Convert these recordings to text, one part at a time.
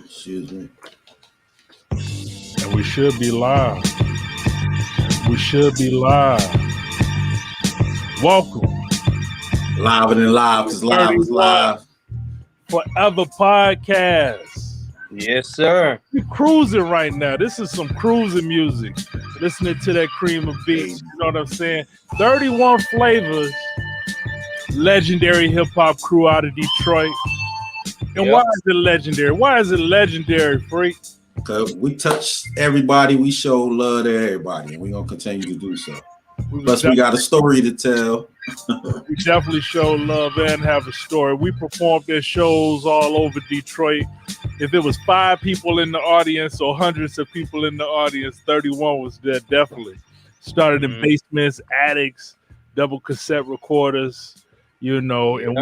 Excuse me. And we should be live. We should be live. Welcome. Live and live, because live is live. Forever Podcast. Yes, sir. We're cruising right now. This is some cruising music. Listening to that cream of beats. You know what I'm saying? 31 flavors. Legendary hip-hop crew out of Detroit. And why is it legendary? Why is it legendary, Freak? Because we touch everybody. We show love to everybody. And we're going to continue to do so. Plus, we got a story to tell. We definitely show love and have a story. We performed at shows all over Detroit. If it was 5 people in the audience or hundreds of people in the audience, 31 was there, definitely. Started in basements, attics, double cassette recorders, you know, and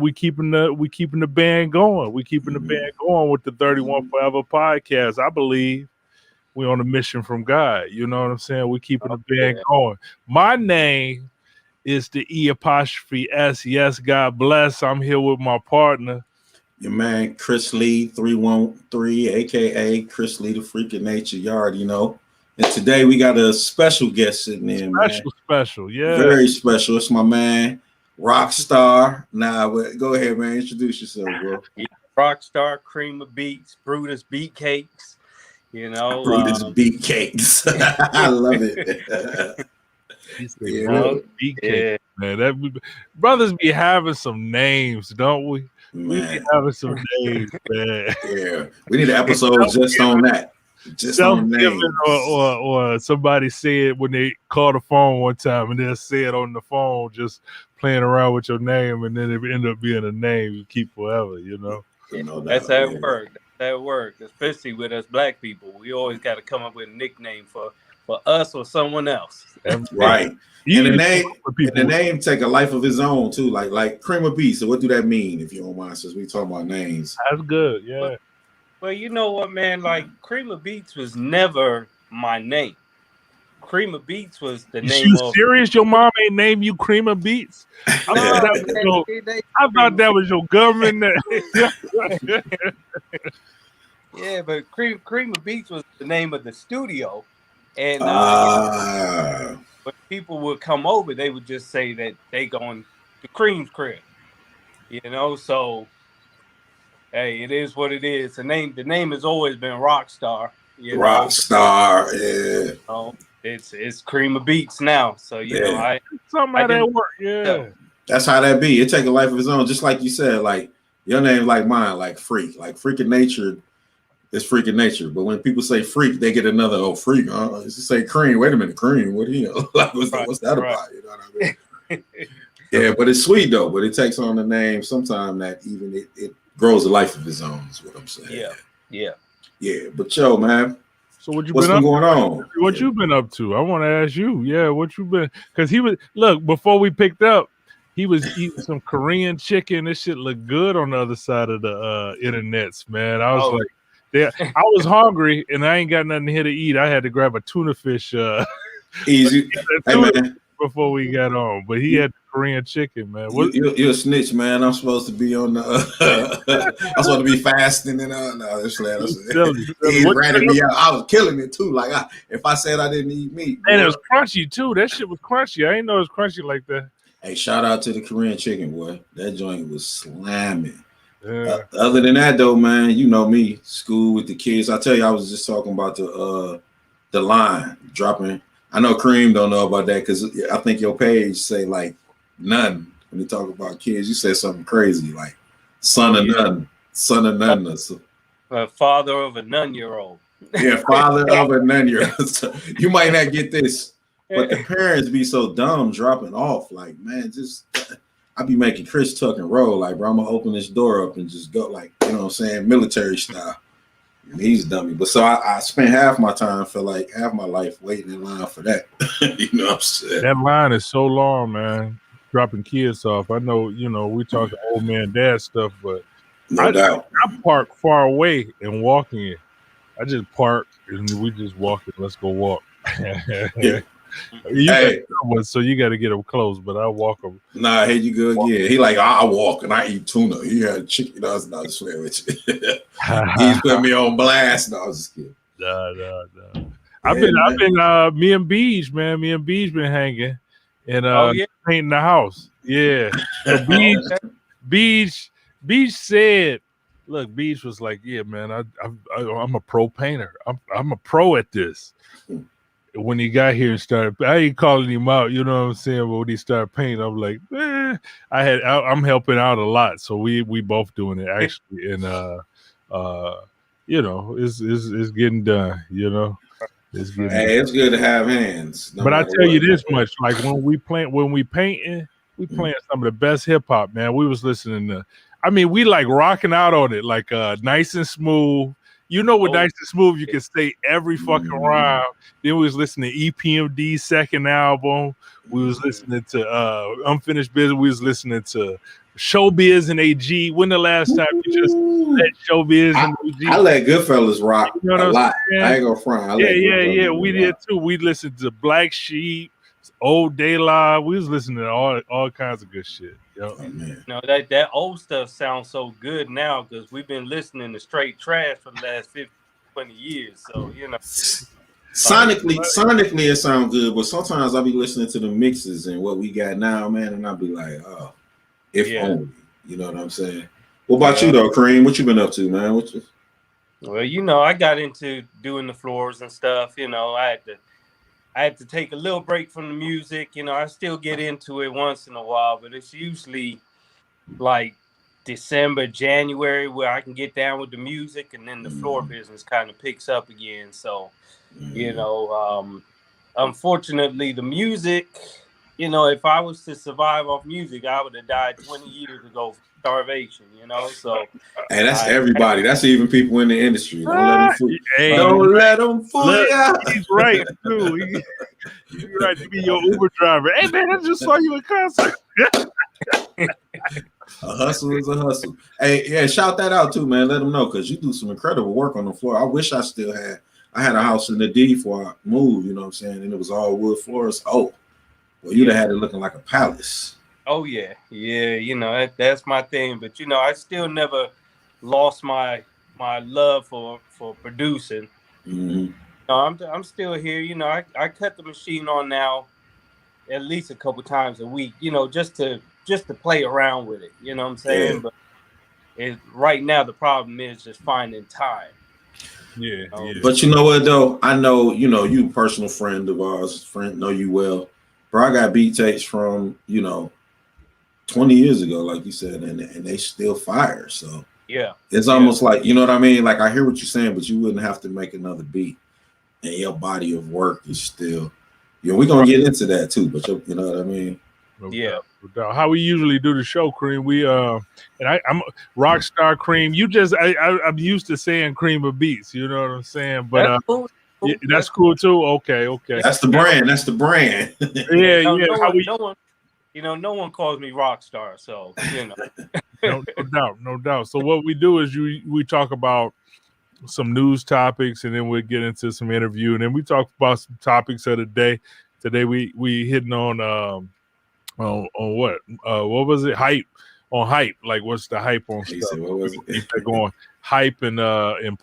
we keeping the band going. We keeping the band going with the 31 Forever Podcast. I believe we're on a mission from God. You know what I'm saying? We keeping the band going. My name is the E''S. Yes, God bless. I'm here with my partner. Your man, Chris Lee, 313, AKA Chris Lee, the Freak of Nature. You already know. And today we got a special guest sitting in, Special, yeah. Very special. It's my man, Rockstar. Nah, go ahead, man. Introduce yourself, bro. Yeah, Rockstar, cream of beats, Brutus beat cakes. You know, Brutus beat cakes. I love it. Beat cake, man. Brothers be having some names, don't we? Man. We be having some names, man. Yeah, we need an episode just on that. Just on names. Or somebody said when they call the phone one time and they'll say it on the phone, just playing around with your name, and then it end up being a name you keep forever, you know? That's how it works. That works, especially with us black people. We always got to come up with a nickname for us or someone else. Right. And the name take a life of its own too, like cream of beats. So what do that mean, if you don't mind, since we talking about names? That's good, yeah. Well, you know what, man? Like, Cream of Beats was never my name. Cream of Beats was the name. You serious? Your mom ain't named you Cream of Beats? I thought that was your government name. Yeah, but Cream of Beats was the name of the studio, and when people would come over, they would just say that they going to Cream's crib, you know. So, hey, it is what it is. The name has always been Rockstar. You know? Rockstar, yeah. Oh, it's Cream of Beats now. So you know, something like that work. Yeah, that's how that be. It take a life of its own, just like you said. Like your name, like mine, like Freak, like Freak of Nature. It's Freak of Nature, but when people say Freak, they get another Freak. It's just say Cream. Wait a minute, Cream. What do you know? Like, what's that about? You know what I mean? Yeah, but it's sweet though. But it takes on a name sometime that even it grows a life of its own. Is what I'm saying. Yeah. But yo, man. So what's been going on? What you been up to? I want to ask you. Yeah, what you been? Because before we picked up, he was eating some Korean chicken. This shit looked good on the other side of the internets, man. I was like. Yeah, I was hungry and I ain't got nothing here to eat. I had to grab a tuna fish easy before we got on. But he had Korean chicken, man. You're a snitch, man. I'm supposed to be on the I'm supposed to be fasting and he ratted me out. I was killing it too. Like if I said I didn't eat meat. And it was crunchy too. That shit was crunchy. I didn't know it was crunchy like that. Hey, shout out to the Korean chicken, boy. That joint was slamming. Yeah. Other than that, though, man, you know me, school with the kids. I tell you, I was just talking about the line dropping. I know Kareem don't know about that because I think your page say like none when you talk about kids. You said something crazy like son of none. Father of a none-year-old. Yeah, father of a none-year-old. So you might not get this, but the parents be so dumb dropping off. Like, man, just. I be making Chris tuck and roll, like, bro, I'm gonna open this door up and just go, like, you know what I'm saying, military style. And he's dummy. But so I spent half my time, for like half my life waiting in line for that. You know what I'm saying? That line is so long, man. Dropping kids off. I know, you know, we talking old man dad stuff, but no doubt. I park far away and walk in. I just park and we just walk it. Let's go walk. Yeah. You got someone, so you got to get them close, but I'll walk them. Nah, here you go again. He like, I walk and I eat tuna. He had chicken. I was not just playing with you. He's put me on blast. No, I was just kidding. No. I've been me and Beej, man. Me and Beej been hanging and painting the house. Yeah. So Beej said, look, Beej was like, yeah, man, I'm a pro painter. I'm a pro at this. When he got here and started, I ain't calling him out, you know what I'm saying? But when he started painting, I'm like, I'm helping out a lot. So we both doing it actually, and you know, it's getting done. You know, it's getting done. It's good to have hands. But I tell you this much: like when we painting, we playing some of the best hip hop, man. We was listening to, I mean, we like rocking out on it, like Nice and Smooth. You know, with Nice and Smooth, you can say every fucking rhyme. Then we was listening to EPMD's second album. We was listening to Unfinished Business. We was listening to Showbiz and AG. When the last time you just let Showbiz and AG? I let Goodfellas rock a lot. I ain't gonna front. Yeah. We did too. We listened to Black Sheep, Old Daylight. We was listening to all kinds of good shit. Oh, that old stuff sounds so good now because we've been listening to straight trash for the last 15, 20 years. So, you know. Sonically it sounds good, but sometimes I'll be listening to the mixes and what we got now, man, and I'll be like, oh, if only. You know what I'm saying? What about you though, Cream? What you been up to, man? Well, you know, I got into doing the floors and stuff. You know, I had to take a little break from the music. You know, I still get into it once in a while, but it's usually like December, January where I can get down with the music, and then the floor business kind of picks up again. So, you know, unfortunately, the music, you know, if I was to survive off music, I would have died 20 years ago from starvation, you know? So, hey, that's everybody. That's even people in the industry. Don't let them fool you. He's right, too. He's right to be your Uber driver. Hey, man, I just saw you in concert. A hustle is a hustle. Hey, yeah, shout that out, too, man. Let them know, because you do some incredible work on the floor. I wish I still had. I had a house in the D before I moved, you know what I'm saying? And it was all wood floors. Oh, well, you'd have had it looking like a palace. Oh, yeah. Yeah, you know, that's my thing. But, you know, I still never lost my love for producing. Mm-hmm. No, I'm still here. You know, I cut the machine on now at least a couple times a week, you know, just to play around with it. You know what I'm saying? Yeah. But right now, the problem is just finding time. Yeah. But you know what, though? I know, you personal friend of ours, know you well. Bro, I got beat tapes from, 20 years ago, like you said, and they still fire. So yeah, it's almost like, you know what I mean? Like, I hear what you're saying, but you wouldn't have to make another beat. And your body of work is still, we're going to get into that too, but you know what I mean? Yeah. How we usually do the show, Cream, I'm Rockstar Cream. I'm used to saying Cream of Beats, you know what I'm saying? But that's cool. That's cool too. Okay. That's the brand. No one calls me Rockstar, so no doubt. So what we do is we talk about some news topics, and then we get into some interview, and then we talk about some topics of the day. Today we hitting on what was it? Hype. Like what's the hype on stuff? What was it? They're going hype and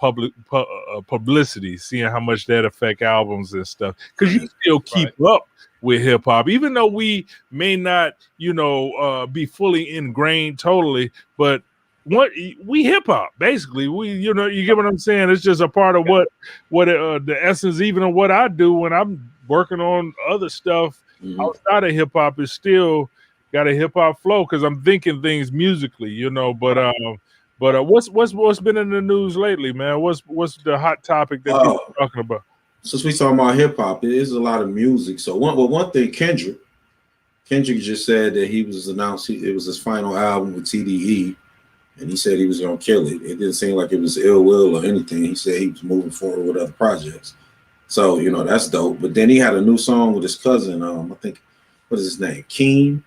publicity, seeing how much that affect albums and stuff. Because you still keep up with hip hop, even though we may not, be fully ingrained totally, but we hip hop basically. We, you get what I'm saying? It's just a part of what the essence even of what I do when I'm working on other stuff outside of hip hop is still got a hip hop flow because I'm thinking things musically, But what's been in the news lately, man? What's the hot topic that people are talking about? Since we talking about hip hop, it is a lot of music. So one thing, Kendrick just said that he was announced it was his final album with TDE, and he said he was gonna kill it. It didn't seem like it was ill will or anything. He said he was moving forward with other projects. So that's dope. But then he had a new song with his cousin. I think, what is his name? Keem.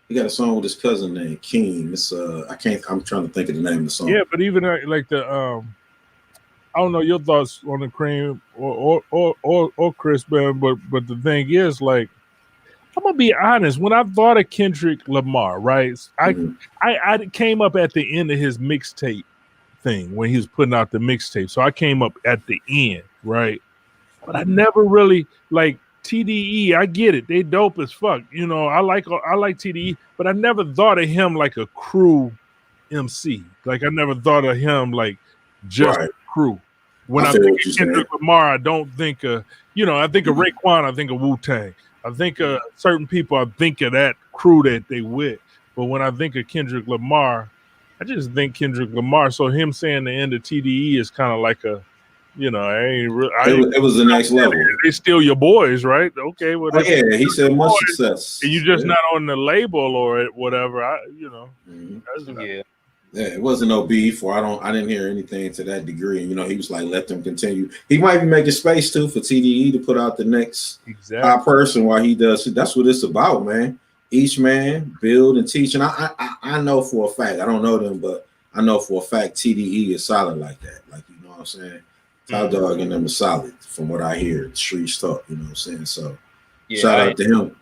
He got a song with his cousin named Keem. It's I'm trying to think of the name of the song. Yeah, but even like the I don't know your thoughts on the Cream or Chris, man, but the thing is, like, I'm gonna be honest. When I thought of Kendrick Lamar, right, I came up at the end of his mixtape thing when he was putting out the mixtape. So I came up at the end, right? But I never really like TDE. I get it; they dope as fuck. You know, I like TDE, but I never thought of him like a crew MC. Like I never thought of him like just a crew. When I think of Kendrick Lamar, I don't think of, you know, I think of Raekwon, I think of Wu-Tang. I think of certain people, I think of that crew that they with. But when I think of Kendrick Lamar, I just think Kendrick Lamar. So him saying the end of TDE is kind of like a, you know, it was the next level. They still your boys, right? Okay, well, yeah, he said much success. And you just not on the label or whatever. Yeah, it wasn't no beef, or I didn't hear anything to that degree. And you know, he was like, let them continue. He might be making space too for TDE to put out the next hot person while he does. That's what it's about, man. Each man build and teach. And I know for a fact, I don't know them, but I know for a fact TDE is solid like that. Like, you know what I'm saying? Top Dog and them are solid from what I hear. The streets talk, you know what I'm saying? So shout out to him.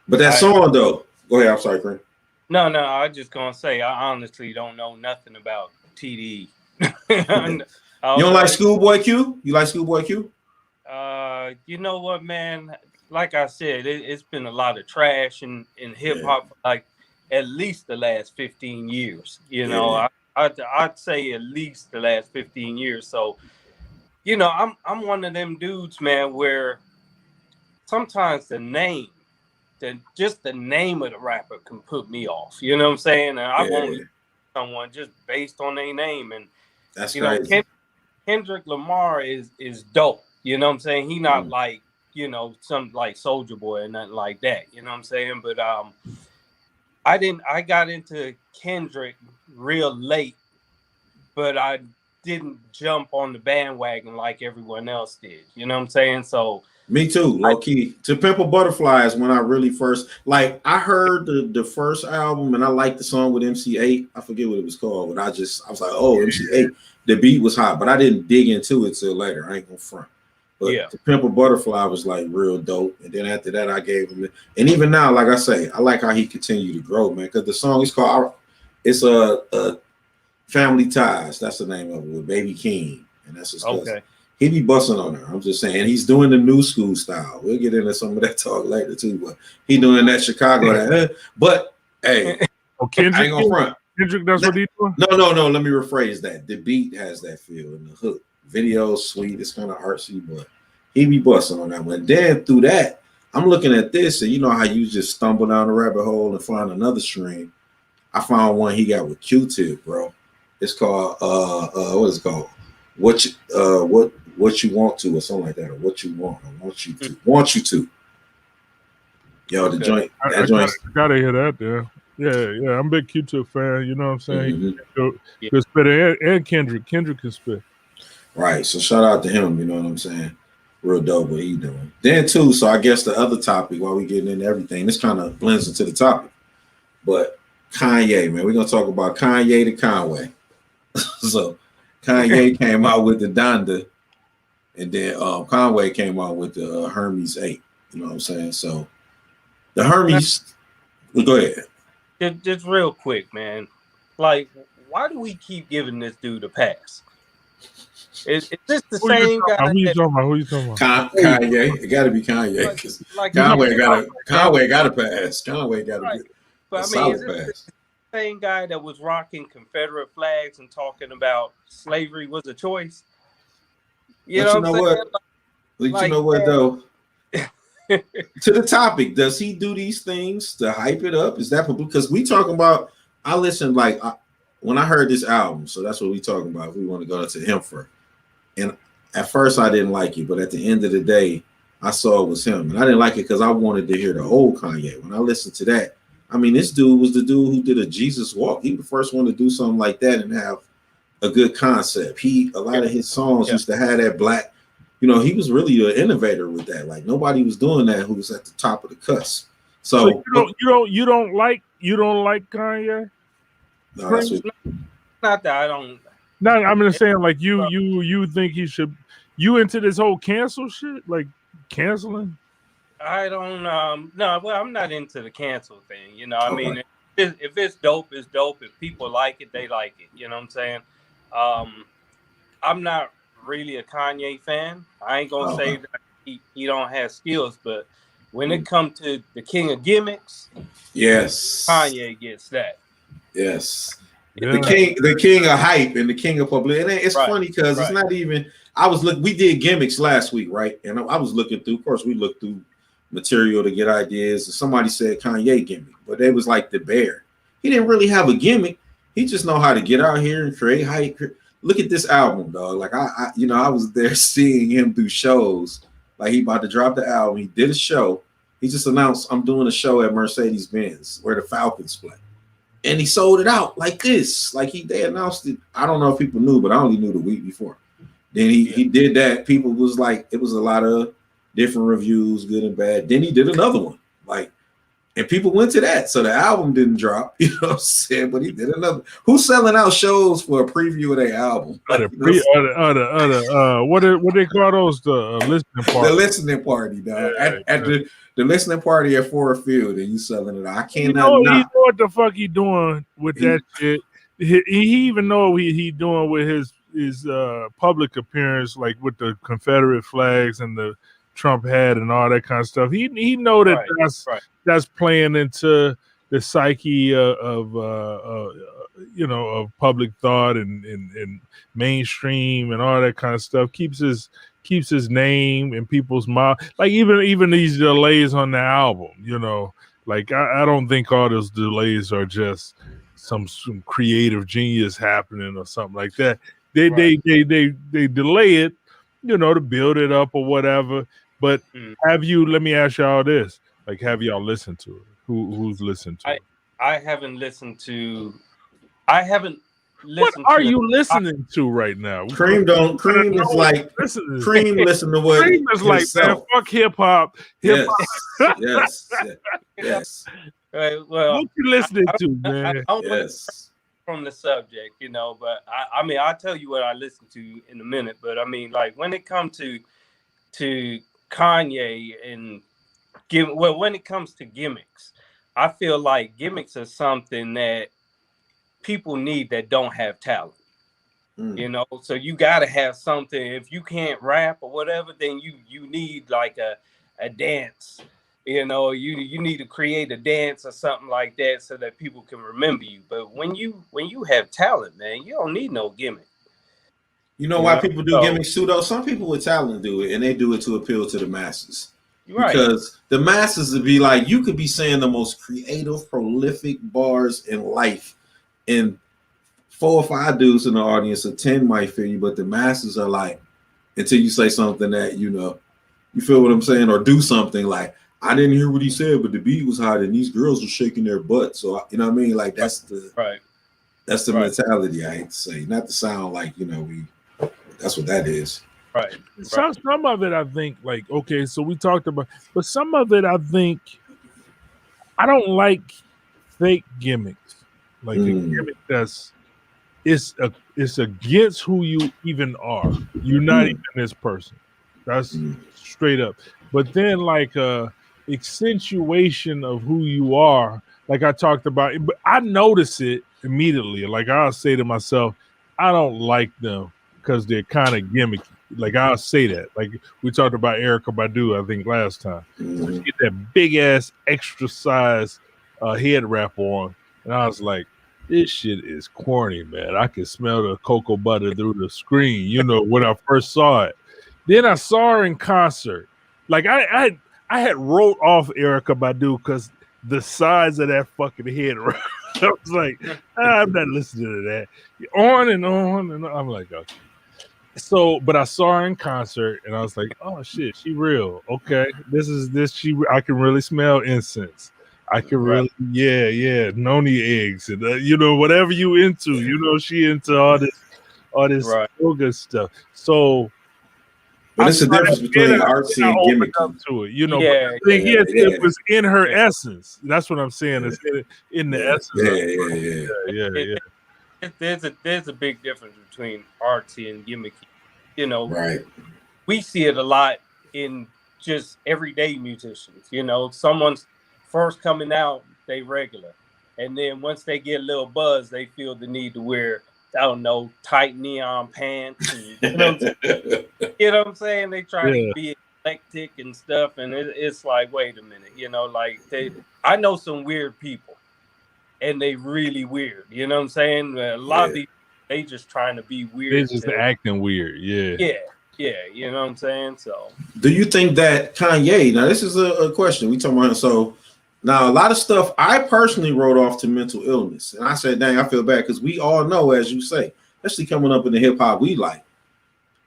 But that song though, go ahead. I'm sorry, Craig. No, I was just gonna say I honestly don't know nothing about TDE. You don't like Schoolboy Q? You like Schoolboy Q? You know what, man? Like I said, it's been a lot of trash in hip hop for like at least the last 15 years. You know, I'd say at least the last 15 years. So, you know, I'm one of them dudes, man, where sometimes just the name of the rapper can put me off. You know what I'm saying? And I won't someone just based on their name. And that's crazy. Kendrick Lamar is dope. You know what I'm saying? He not like, you know, some like Soulja Boy or nothing like that. You know what I'm saying? But I got into Kendrick real late, but I didn't jump on the bandwagon like everyone else did. You know what I'm saying? So me too, low key. To Pimp a Butterfly is when I really first, like, I heard the first album and I liked the song with MC8. I forget what it was called, but I was like, oh, MC8. The beat was hot, but I didn't dig into it till later. I ain't gonna front. But To Pimp a Butterfly was like real dope. And then after that, I gave him and even now, like I say, I like how he continued to grow, man. Because the song is called, it's a Family Ties. That's the name of it, with Baby King. And that's his cousin. Okay. He be busting on her. I'm just saying. He's doing the new school style. We'll get into some of that talk later too. But he doing that Chicago. But hey, Kendrick, I ain't gonna front. Kendrick, that's what he doing? No. Let me rephrase that. The beat has that feel in the hook. Video's sweet. It's kind of artsy, but he be busting on that one. Then through that, I'm looking at this, and you know how you just stumble down the rabbit hole and find another stream. I found one he got with Q-Tip, bro. It's called what is it called? What you want to, or something like that, or what you want, or want you to. Yo, the joint. I gotta hear that there. Yeah. I'm a big Q-Tip fan. You know what I'm saying? Good spitter, and Kendrick can spit. Right. So shout out to him. You know what I'm saying? Real dope what he doing. Then too. So I guess the other topic, while we getting into everything, this kind of blends into the topic. But Kanye, man, we're gonna talk about Kanye to Conway. So Kanye came out with the Donda, and then Conway came out with the Hermes 8. You know what I'm saying? So the Hermes. Go ahead. Just real quick, man. Like, why do we keep giving this dude a pass? Is this the same guy? Who you talking about? Kanye. It got to be Kanye. Like Conway got a pass. Conway got to get a solid pass. The same guy that was rocking Confederate flags and talking about slavery was a choice. You know what though? To the topic, does he do these things to hype it up? Is that because we talking about? I listened when I heard this album, so that's what we talking about. If we want to go to him first. And at first I didn't like it, but at the end of the day, I saw it was him. And I didn't like it because I wanted to hear the old Kanye. When I listened to that, I mean, this dude was the dude who did a Jesus walk. He was the first one to do something like that and have a good concept. A lot of his songs used to have that black, you know, he was really an innovator with that. Like nobody was doing that who was at the top of the cusp. So you don't like Kanye? No, not that I don't. No, I'm just saying, like you think he should. You into this whole cancel shit, like canceling? I don't no, well, I'm not into the cancel thing. You know, I Okay. mean, if it's dope, it's dope. If people like it, they like it. You know what I'm saying? I'm not really a Kanye fan. I ain't gonna say that he don't have skills, but when it comes to the king of gimmicks, yes, Kanye gets that. Yes. Yeah. The king of hype and the king of publicity. And it's funny because it's not even. We did gimmicks last week, right? And I was looking through. Of course, we looked through material to get ideas. And somebody said Kanye gimmick, but it was like the bear. He didn't really have a gimmick. He just know how to get out here and create hype. Look at this album, dog. Like I was there seeing him do shows. Like he about to drop the album. He did a show. He just announced, I'm doing a show at Mercedes-Benz where the Falcons play. And he sold it out like this. Like they announced it. I don't know if people knew, but I only knew the week before. Then he did that. People was like, it was a lot of different reviews, good and bad. Then he did another one. Like, and people went to that. So the album didn't drop, you know what I'm saying? But he did another. Who's selling out shows for a preview of their album? Like, what they call those? The listening party. The listening party, dog. At the listening party at Ford Field, and you selling it. I can't. He know what the fuck he doing with that shit. He even know what he doing with his public appearance, like with the Confederate flags and the Trump hat and all that kind of stuff. He know that that's playing into the psyche of public thought and mainstream and all that kind of stuff. Keeps his name in people's mouth. Like even these delays on the album, you know, like I don't think all those delays are just some creative genius happening or something like that. They delay it, you know, to build it up or whatever. But let me ask y'all this, like, have y'all listened to it? Who's listened to it? I haven't listened to what are you listening to right now? Cream listen to what Cream is like, man, fuck hip hop. Yes. Well, what you listening to, man? Yes. From the subject, you know, but I mean, I'll tell you what I listen to in a minute. But I mean, like when it comes to Kanye and when it comes to gimmicks, I feel like gimmicks are something that people need that don't have talent. You know, so you got to have something. If you can't rap or whatever, then you need like a dance. You know, you need to create a dance or something like that so that people can remember you. But when you have talent, man, you don't need no gimmick. You know why people do gimmicks too, though? Some people with talent do it, and they do it to appeal to the masses. Right. Because the masses would be like, you could be saying the most creative, prolific bars in life, and 4 or 5 dudes in the audience, or 10 might feel you, but the masses are like, until you say something that, you know, you feel what I'm saying, or do something like, I didn't hear what he said, but the beat was hot and these girls were shaking their butt. So, you know what I mean? Like, that's the mentality, I hate to say. Not to sound like, you know, that's what that is. Right. Some of it, I think, like, okay, so we talked about, but some of it, I think, I don't like fake gimmicks. Like a gimmick it's against who you even are. You're not even this person. That's straight up. But then like accentuation of who you are, like I talked about, but I notice it immediately. Like I'll say to myself, I don't like them because they're kind of gimmicky. Like I'll say that. Like we talked about Erykah Badu, I think last time. She get that big ass extra size head wrap on, and I was like, this shit is corny, man. I can smell the cocoa butter through the screen, you know, when I first saw it. Then I saw her in concert. Like I had wrote off Erykah Badu because the size of that fucking head wrap. I was like, I'm not listening to that. On and on and on. I'm like, okay. So, but I saw her in concert and I was like, oh shit, she real. Okay. I can really smell incense. I can really, noni eggs and you know, whatever you into, you know, she into all this yoga stuff. So, but it's a difference between artsy and gimmicky. To it, you know. It was in her essence. That's what I'm saying. It's in the essence. Yeah. there's a big difference between artsy and gimmicky. You know, Right. We see it a lot in just everyday musicians. You know, someone's first coming out, they regular, and then once they get a little buzz, they feel the need to wear, I don't know, tight neon pants. And, you know what I'm saying? They try to be eclectic and stuff, and it's like, wait a minute, you know, like I know some weird people, and they really weird. You know what I'm saying? A lot of people, they just trying to be weird. They just acting weird. Yeah, you know what I'm saying? So do you think that Kanye, now this is a question we talking about, so now a lot of stuff I personally wrote off to mental illness, and I said, dang, I feel bad, because we all know, as you say, especially coming up in the hip-hop we like,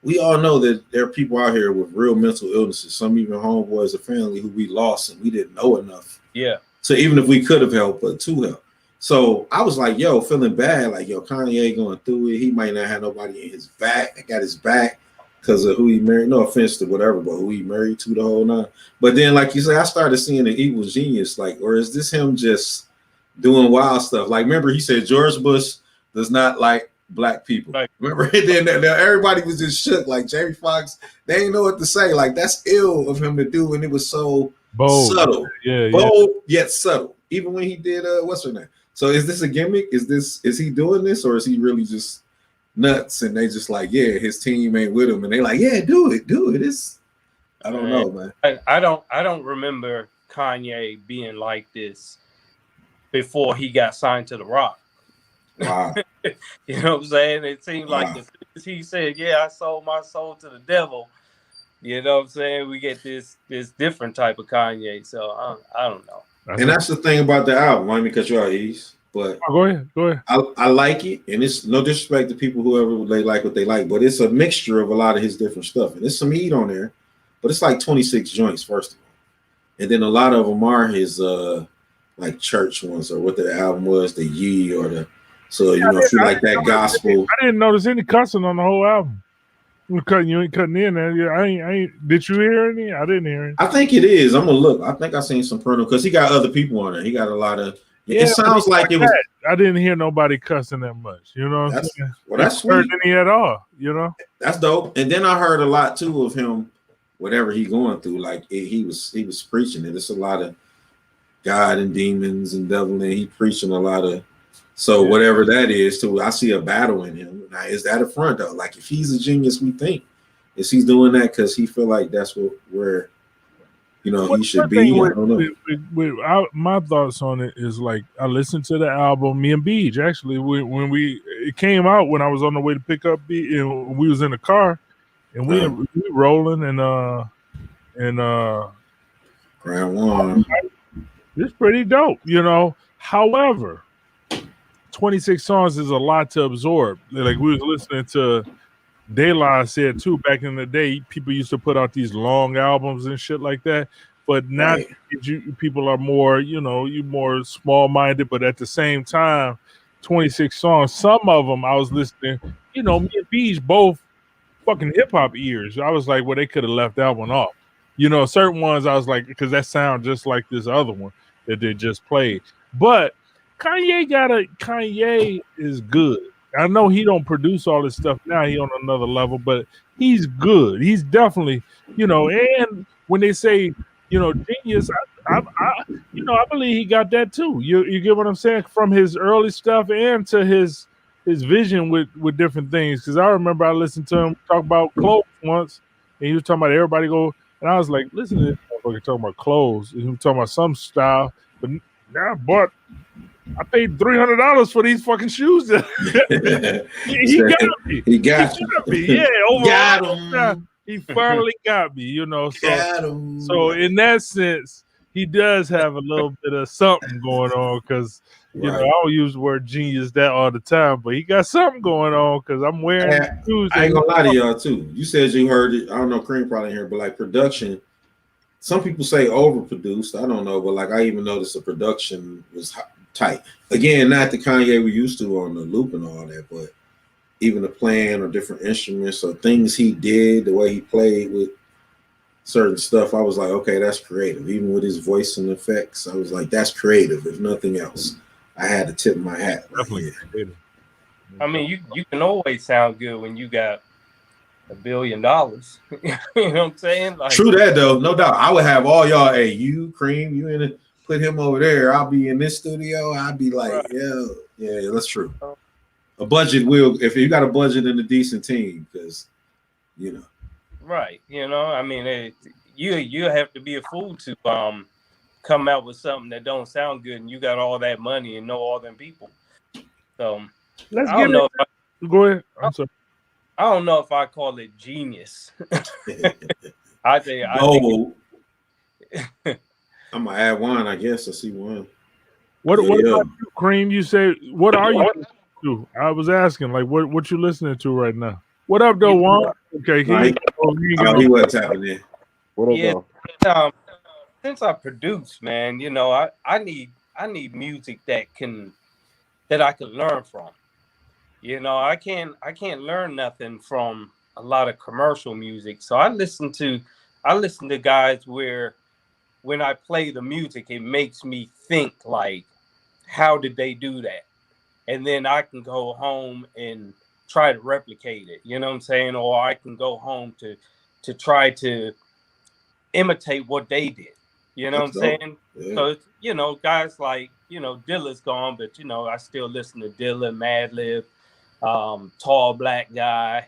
we all know that there are people out here with real mental illnesses, some even homeboys or family who we lost and we didn't know enough. Yeah. So even if we could have helped, but to help. So I was like, yo, feeling bad, like, yo, Kanye going through it. He might not have nobody in his back. I got his back because of who he married. No offense to whatever, but who he married to, the whole nine. But then, like you say, I started seeing the evil genius, like, or is this him just doing wild stuff? Like, remember he said George Bush does not like black people. Right. Remember? Then everybody was just shook. Like Jamie Foxx, they didn't know what to say. Like, that's ill of him to do, and it was so bold, subtle, bold yet subtle. Even when he did what's her name? So is this a gimmick? Is he doing this, or is he really just nuts? And they just like, yeah, his team ain't with him, and they like, yeah, do it. It's, I don't know, man. I don't remember Kanye being like this before he got signed to The Rock. Wow. You know what I'm saying? It seemed like he said, yeah, I sold my soul to the devil. You know what I'm saying? We get this different type of Kanye. So I don't know. And that's the thing about the album. I mean, because you're East, but go ahead. I like it, and it's no disrespect to people whoever they like what they like, but it's a mixture of a lot of his different stuff, and there's some heat on there, but it's like 26 joints first of all, and then a lot of them are his like church ones or what the album was, the Yee or the. So you know, if you like that gospel. I didn't notice any cussing on the whole album. You ain't cutting in there. I ain't. Did you hear any? I didn't hear any. I think it is. I'm gonna look. I think I seen some parental because he got other people on there. He got a lot of. Yeah, it sounds like it was. I didn't hear nobody cussing that much. You know what I'm saying? Well, that's heard any at all. You know. That's dope. And then I heard a lot too of him, whatever he going through. Like he was preaching it. It's a lot of God and demons and devil, and he preaching a lot of. So whatever that is, too, I see a battle in him. Now, is that a front though? Like if he's a genius, we think is he's doing that because he feel like that's where you know he should be. I don't know. My thoughts on it is like I listened to the album. Me and Beej actually when it came out when I was on the way to pick up Beej, and we was in the car and we rolling and Round one. It's pretty dope, you know. However, 26 songs is a lot to absorb. Like we was listening to De La said too, back in the day, people used to put out these long albums and shit like that. But now people are more, you know, you more small-minded, but at the same time, 26 songs, some of them I was listening, you know, me and Beej both fucking hip-hop ears. I was like, well, they could have left that one off. You know, certain ones I was like, because that sound just like this other one that they just played. But Kanye is good. I know he don't produce all this stuff now. He on another level, but he's good. He's definitely, you know. And when they say, you know, genius, I believe he got that too. You get what I'm saying? From his early stuff and to his vision with different things. Because I remember I listened to him talk about clothes once, and he was talking about everybody go. And I was like, listen to this motherfucker talking about clothes. He was talking about some style, but now, but. I paid $300 for these fucking shoes. he got me. He got me. Yeah, overall, he finally got me. You know, so in that sense, he does have a little bit of something going on. Because you know, I don't use the word genius that all the time, but he got something going on. Because I'm wearing shoes. I ain't gonna lie to y'all too. You said you heard it. I don't know, Cream probably here, but like production. Some people say overproduced. I don't know, but like I even noticed the production was tight. Again, not the Kanye we used to on the loop and all that, but even the playing or different instruments or things he did, the way he played with certain stuff, I was like, okay, that's creative. Even with his voice and effects, I was like, that's creative, if nothing else. I had to tip my hat. Definitely creative. I mean, you can always sound good when you got $1 billion. You know what I'm saying? Like, true that though, no doubt. I would have all y'all. Hey, you Cream, you in it? Put him over there. I'll be in this studio. I'd be like, right. yeah, that's true. A budget will, if you got a budget and a decent team, because you know. Right. You know, I mean, you have to be a fool to come out with something that don't sound good, and you got all that money and know all them people. So Let's I don't know. Go ahead. I'm sorry. I don't know if I call it genius. I think. I'm gonna add one. I guess I see one. What about you, Cream? You say what are you listening to? I was asking, like, what you listening to right now? What up, though, Juan? Okay, he wasn't tapping in. What up, though? Since I produce, man, you know, I need music that I can learn from. You know, I can't learn nothing from a lot of commercial music. So I listen to guys where when I play the music, it makes me think like, how did they do that? And then I can go home and try to replicate it. You know what I'm saying? Or I can go home to try to imitate what they did. You know what I'm saying? Yeah. So, you know, guys like, you know, Dilla's gone, but, you know, I still listen to Dilla, Madlib, Tall Black Guy,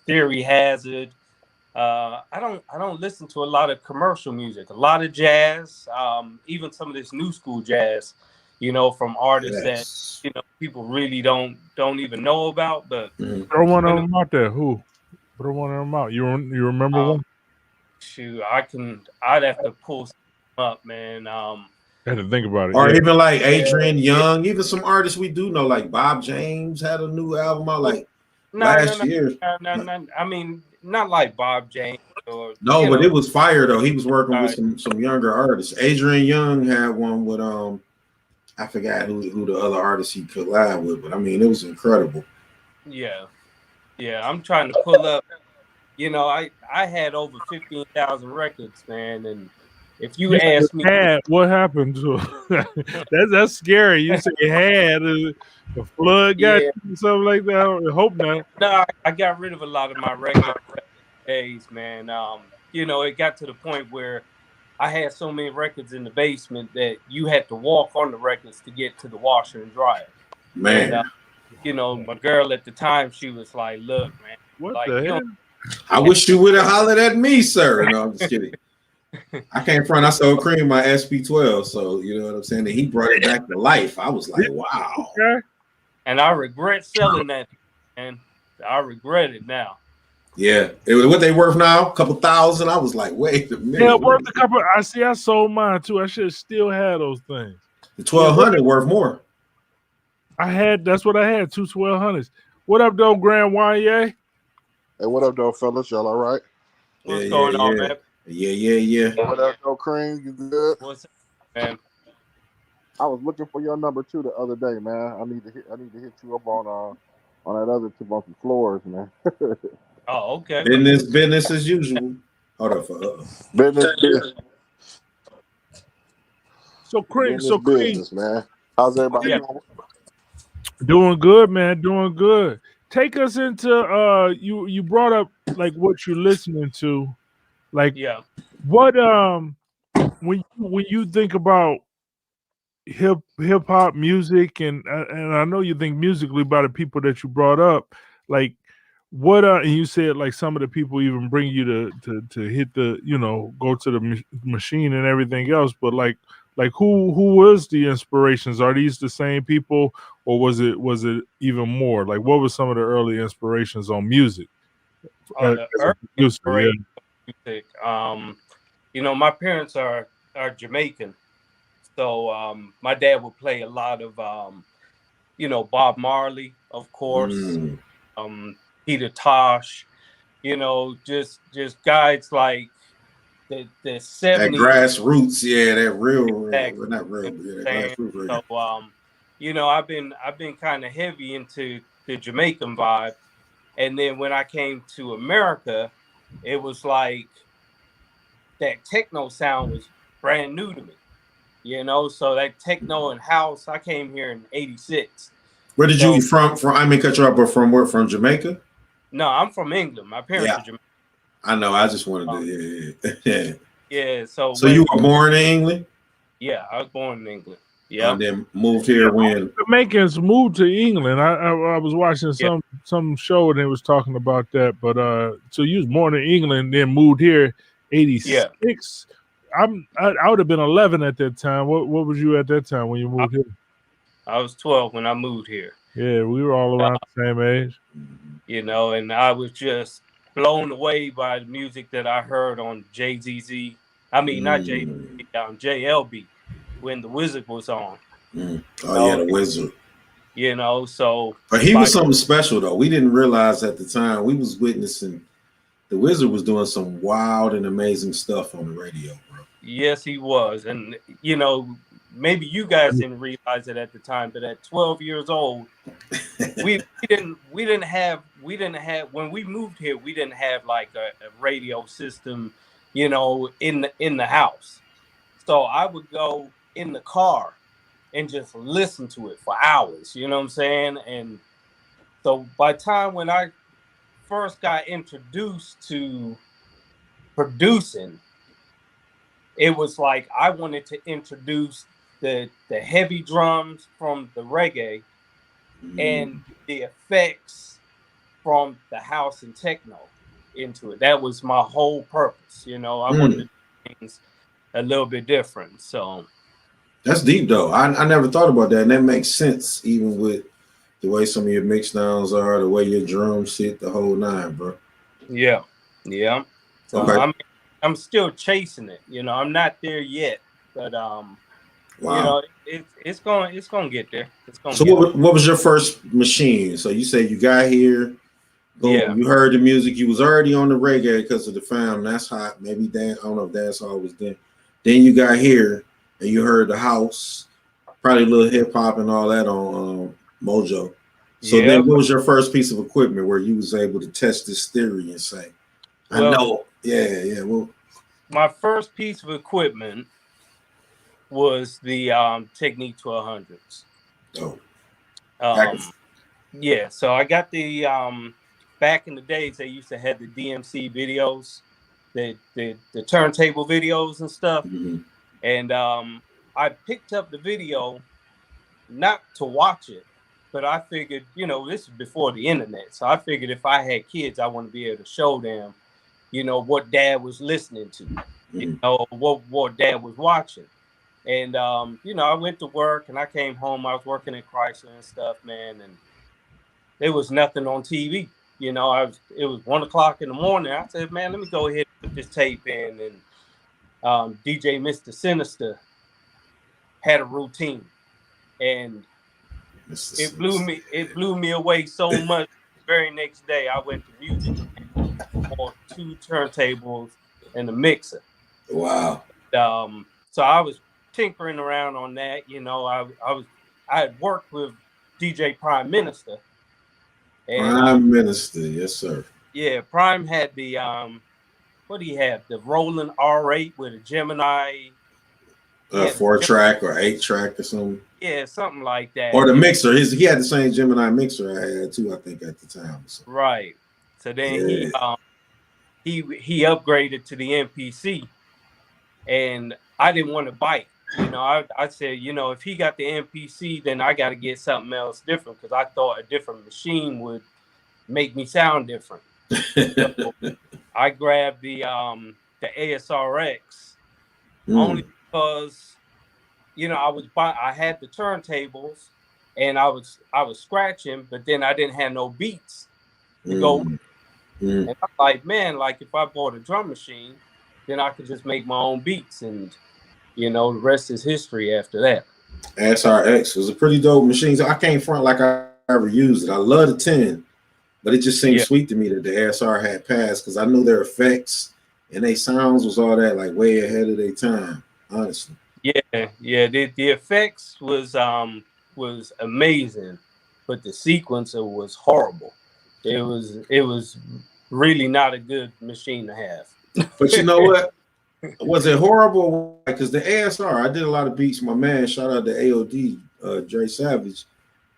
Theory Hazard. I don't listen to a lot of commercial music, a lot of jazz, even some of this new school jazz, you know, from artists that, you know, people really don't even know about. But throw one of them out there. Who? Throw one of them out. You remember one? Shoot, I'd have to pull some up, man. I had to think about it. Or even like Adrian Young, even some artists we do know, like Bob James had a new album out like last year. No. I mean, not like Bob James. But it was fire though. He was working with some younger artists. Adrian Young had one with I forgot who the other artist he collabed with, but I mean it was incredible. Yeah. I'm trying to pull up. You know, I had over 15,000 records, man, and if you ask me, what happened to that's scary. You say you had a flood got you, something like that. I hope not. No, I got rid of a lot of my record days, man. You know, it got to the point where I had so many records in the basement that you had to walk on the records to get to the washer and dryer. Man, and, you know, my girl at the time, she was like, "Look, man, what the hell? I wish you would have hollered at me, sir." No, I'm just kidding. I came from, I sold Cream my SP12, so you know what I'm saying. And he brought it back to life. I was like, wow. Okay. And I regret selling that, and I regret it now. Yeah, what they worth now? A couple thousand. I was like, wait a minute. Yeah, worth a couple. I sold mine too. I should have still had those things. The 1200 worth more. That's what I had, 2 1200s. What up, though, Grand Wanye? Hey, what up, though, fellas? Y'all all right? What's going on, man? Yeah. What up, though, Cream? You good? What's up, man? I was looking for your number too the other day, man. I need to hit you up on that other tip on some floors, man. Oh, okay. Business as usual. Hold up. Business. So Cream, business, man. How's everybody doing? Good, man. Doing good. Take us into you brought up like what you're listening to, like what when you think about hip hop music and I know you think musically about the people that you brought up, like what and you said like some of the people even bring you to hit the, you know, go to the machine and everything else, but like who was the inspirations? Are these the same people, or was it even more? Like what was some of the early inspirations on music? Music. You know, my parents are Jamaican, so my dad would play a lot of you know, Bob Marley, of course, Peter Tosh, you know, just guys like the 70s. That grassroots, that real, not real, that grassroots. So you know, I've been kind of heavy into the Jamaican vibe, and then when I came to America, it was like that techno sound was brand new to me, you know. So that techno and house, I came here in '86, Where did you from? I mean, cut you up, but from where? From Jamaica? No, I'm from England. My parents are Jamaican. I know. I just wanted to. Yeah. Yeah. So you were born in England? Yeah, I was born in England. Yeah. And then moved here when Jamaicans moved to England. I was watching some show and they was talking about that. But so you was born in England, then moved here, 86. I would have been 11 at that time. What was you at that time when you moved here? I was 12 when I moved here. Yeah, we were all around the same age. You know, and I was just blown away by the music that I heard on JZZ. I mean, not JZZ, JLB, when the Wizard was on. Oh, yeah, the Wizard. You know, so. But he was something special, though. We didn't realize at the time we was witnessing the Wizard was doing some wild and amazing stuff on the radio, bro. Yes, he was. And, you know, maybe you guys didn't realize it at the time, but at 12 years old, we didn't have when we moved here, we didn't have like a radio system, you know, in the house. So I would go in the car and just listen to it for hours, you know what I'm saying? And so by the time when I first got introduced to producing, it was like I wanted to introduce the heavy drums from the reggae and the effects from the house and techno into it. That was my whole purpose, you know. I wanted to do things a little bit different. So that's deep, though. I never thought about that, and that makes sense, even with the way some of your mix downs are, the way your drums sit, the whole nine, bro. Yeah. So okay. I'm still chasing it, you know. I'm not there yet, but you know, it's gonna get there. So what was your first machine? So you say you got here, boom, you heard the music, you was already on the reggae because of the fam. That's hot. Maybe I don't know if that's always there. Then you got here and you heard the house, probably a little hip hop and all that on Mojo. So then what was your first piece of equipment where you was able to test this theory and say, I know. Yeah. Well, my first piece of equipment was the Technique 1200s. Yeah, so I got the back in the days they used to have the DMC videos, the turntable videos and stuff. And I picked up the video not to watch it, but I figured, you know, this is before the internet. So I figured if I had kids, I want to be able to show them, you know, what dad was listening to, you know, what dad was watching. And, you know, I went to work and I came home. I was working at Chrysler and stuff, man. And there was nothing on TV. You know, it was 1 o'clock in the morning. I said, man, let me go ahead and put this tape in. And DJ Mr. Sinister had a routine. And it blew me away so much. The very next day, I went to music on 2 turntables and a mixer. Wow. So I was tinkering around on that, you know. I had worked with DJ Prime Minister. And, Prime Minister, yes, sir. Yeah, Prime had the what do you have? The Roland R8 with a Gemini. 4-track or 8-track or something. Yeah, something like that. Or the mixer. He had the same Gemini mixer I had too, I think, at the time. So. Right. So then he upgraded to the MPC, and I didn't want to bite. You know, I said, you know, if he got the MPC, then I got to get something else different because I thought a different machine would make me sound different. So I grabbed the ASRX only because, you know, I had the turntables and I was scratching, but then I didn't have no beats to go. And I'm like, man, like if I bought a drum machine, then I could just make my own beats, and you know, the rest is history after that. SRX was a pretty dope machine. So I can't front like I ever used it. I love the 10, but it just seemed sweet to me that the ASR had passed because I knew their effects and their sounds was all that like way ahead of their time, honestly. Yeah. The effects was amazing, but the sequencer was horrible. It was really not a good machine to have. But you know what? Was it horrible? Because the ASR, I did a lot of beats. My man, shout out to AOD, Dre Savage,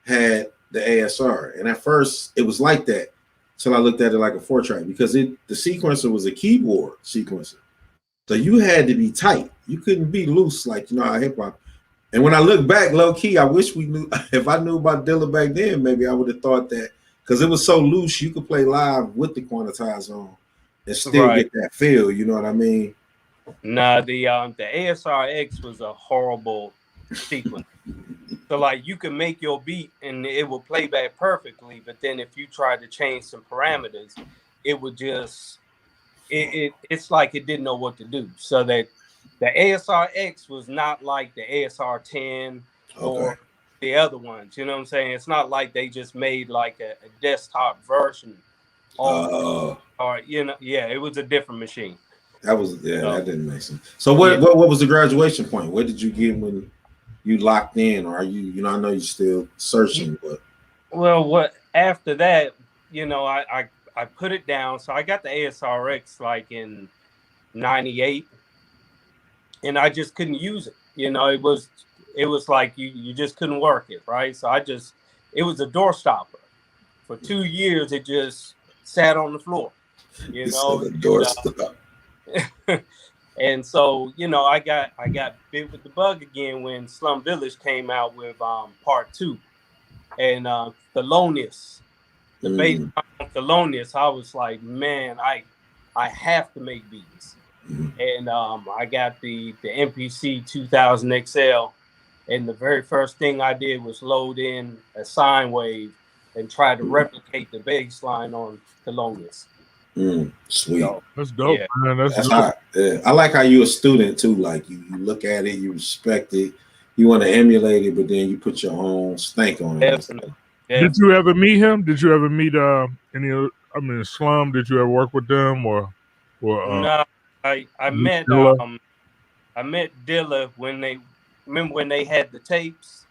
had the ASR, and at first it was like that until I looked at it like a 4-track because the sequencer was a keyboard sequencer, so you had to be tight. You couldn't be loose like how hip hop. And when I look back, low key, I wish we knew. If I knew about Dilla back then, maybe I would have thought that because it was so loose, you could play live with the quantized on and still get that feel. You know what I mean? Nah, the ASRX was a horrible sequence. So like you can make your beat and it will play back perfectly, but then if you tried to change some parameters, it would just it's like it didn't know what to do. So that the ASRX was not like the ASR 10 or the other ones. You know what I'm saying? It's not like they just made like a desktop version or it was a different machine. That was that didn't make sense. So what was the graduation point? What did you get when you locked in, or are you I know you're still searching, but what after that, I put it down. So I got the ASRX like in 98 and I just couldn't use it. It was like you just couldn't work it, right? So it was a door stopper. For 2 years it just sat on the floor. The door stopper. And so, I got bit with the bug again when Slum Village came out with part 2 and Thelonious, the bass on Thelonious. I was like, man, I have to make beats. And I got the MPC 2000 XL, and the very first thing I did was load in a sine wave and try to replicate the bass line on Thelonious. Sweet. So, that's dope, man. That's dope. Hot. Yeah. I like how you're a student too. Like you look at it, you respect it, you want to emulate it, but then you put your own stank on it. Definitely. Did you ever meet him? Did you ever meet Slum? Did you ever work with them or? No, I met Dilla? I met Dilla when they had the tapes.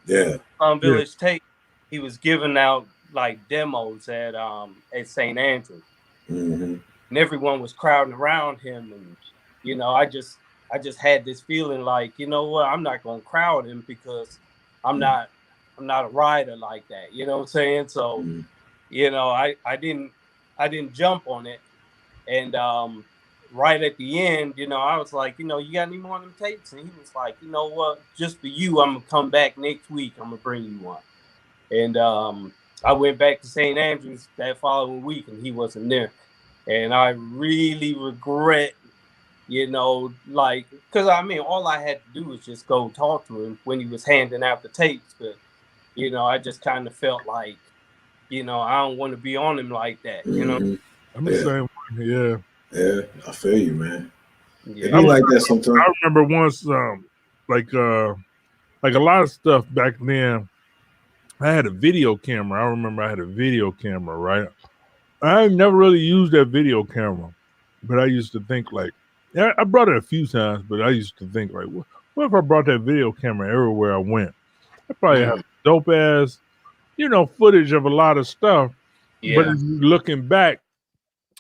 Yeah. Village tape. He was giving out like demos at St. Andrew. Mm-hmm. And everyone was crowding around him, and I just had this feeling like, I'm not gonna crowd him because I'm not a rider like that. You know what I'm saying? So, I didn't jump on it. And right at the end, I was like, you got any more of them tapes? And he was like, you know what? Just for you, I'm gonna come back next week. I'm gonna bring you one. And I went back to St. Andrews that following week, and he wasn't there. And I really regret, because all I had to do was just go talk to him when he was handing out the tapes. But, I just kind of felt like, I don't want to be on him like that, I'm the same way, yeah. Yeah, I feel you, man. Yeah. I like that sometimes. I remember once, like a lot of stuff back then, I had a video camera. I remember I had a video camera, right? I never really used that video camera, but I used to think like, I brought it a few times, but I used to think like, what if I brought that video camera everywhere I went? I probably have dope ass, footage of a lot of stuff. Yeah. But looking back,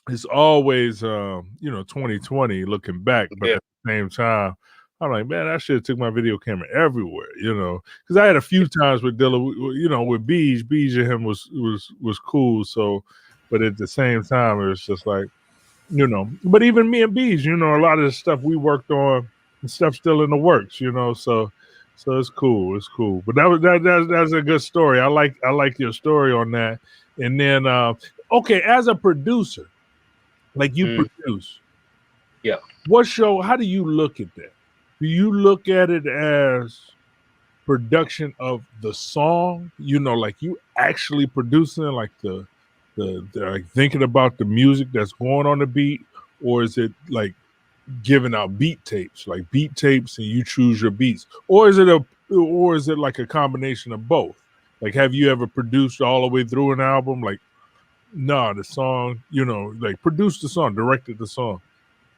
it's always, 2020 looking back, but at the same time, I'm like, man, I should have took my video camera everywhere, because I had a few times with Dilla, with Beej. Beej and him was cool. So, but at the same time, it was just like, but even me and Beej, a lot of the stuff we worked on and stuff still in the works, so it's cool. It's cool. But that's a good story. I like your story on that. And then, okay, as a producer, like you produce, yeah. How do you look at that? Do you look at it as production of the song? Like you actually producing, like the like thinking about the music that's going on the beat, or is it like giving out beat tapes, like beat tapes, and you choose your beats, or is it like a combination of both? Like, have you ever produced all the way through an album? Like, the song, like produced the song, directed the song.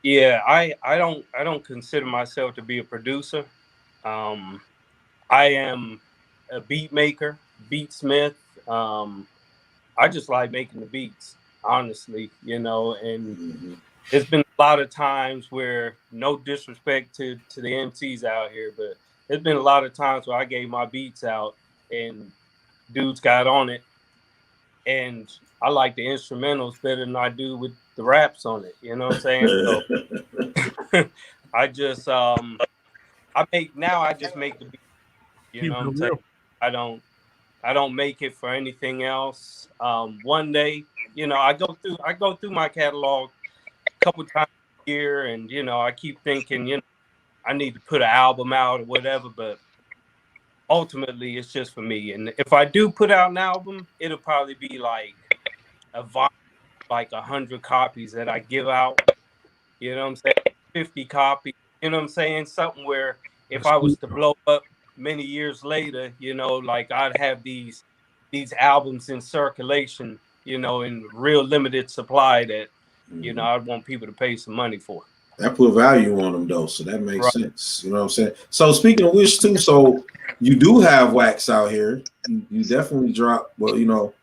Yeah, I don't consider myself to be a producer. I am a beat maker, beatsmith. I just like making the beats, honestly, and there's been a lot of times where, no disrespect to the MCs out here, but there's been a lot of times where I gave my beats out and dudes got on it, and I like the instrumentals better than I do with the raps on it. You know what I'm saying? So I just I just make the beat. You know what I'm saying? I don't make it for anything else. One day, you know, I go through my catalog a couple times a year, and you know, I keep thinking, you know, I need to put an album out or whatever, but ultimately it's just for me. And if I do put out an album, it'll probably be like a volume, like 100 copies that I give out. You know what I'm saying? 50 copies. You know what I'm saying? Something where if I was to blow up many years later, you know, like I'd have these albums in circulation, you know, in real limited supply that, you know, I'd want people to pay some money for. That put value on them though, so that makes sense. You know what I'm saying? So speaking of which too, so you do have wax out here. You definitely drop, well, you know,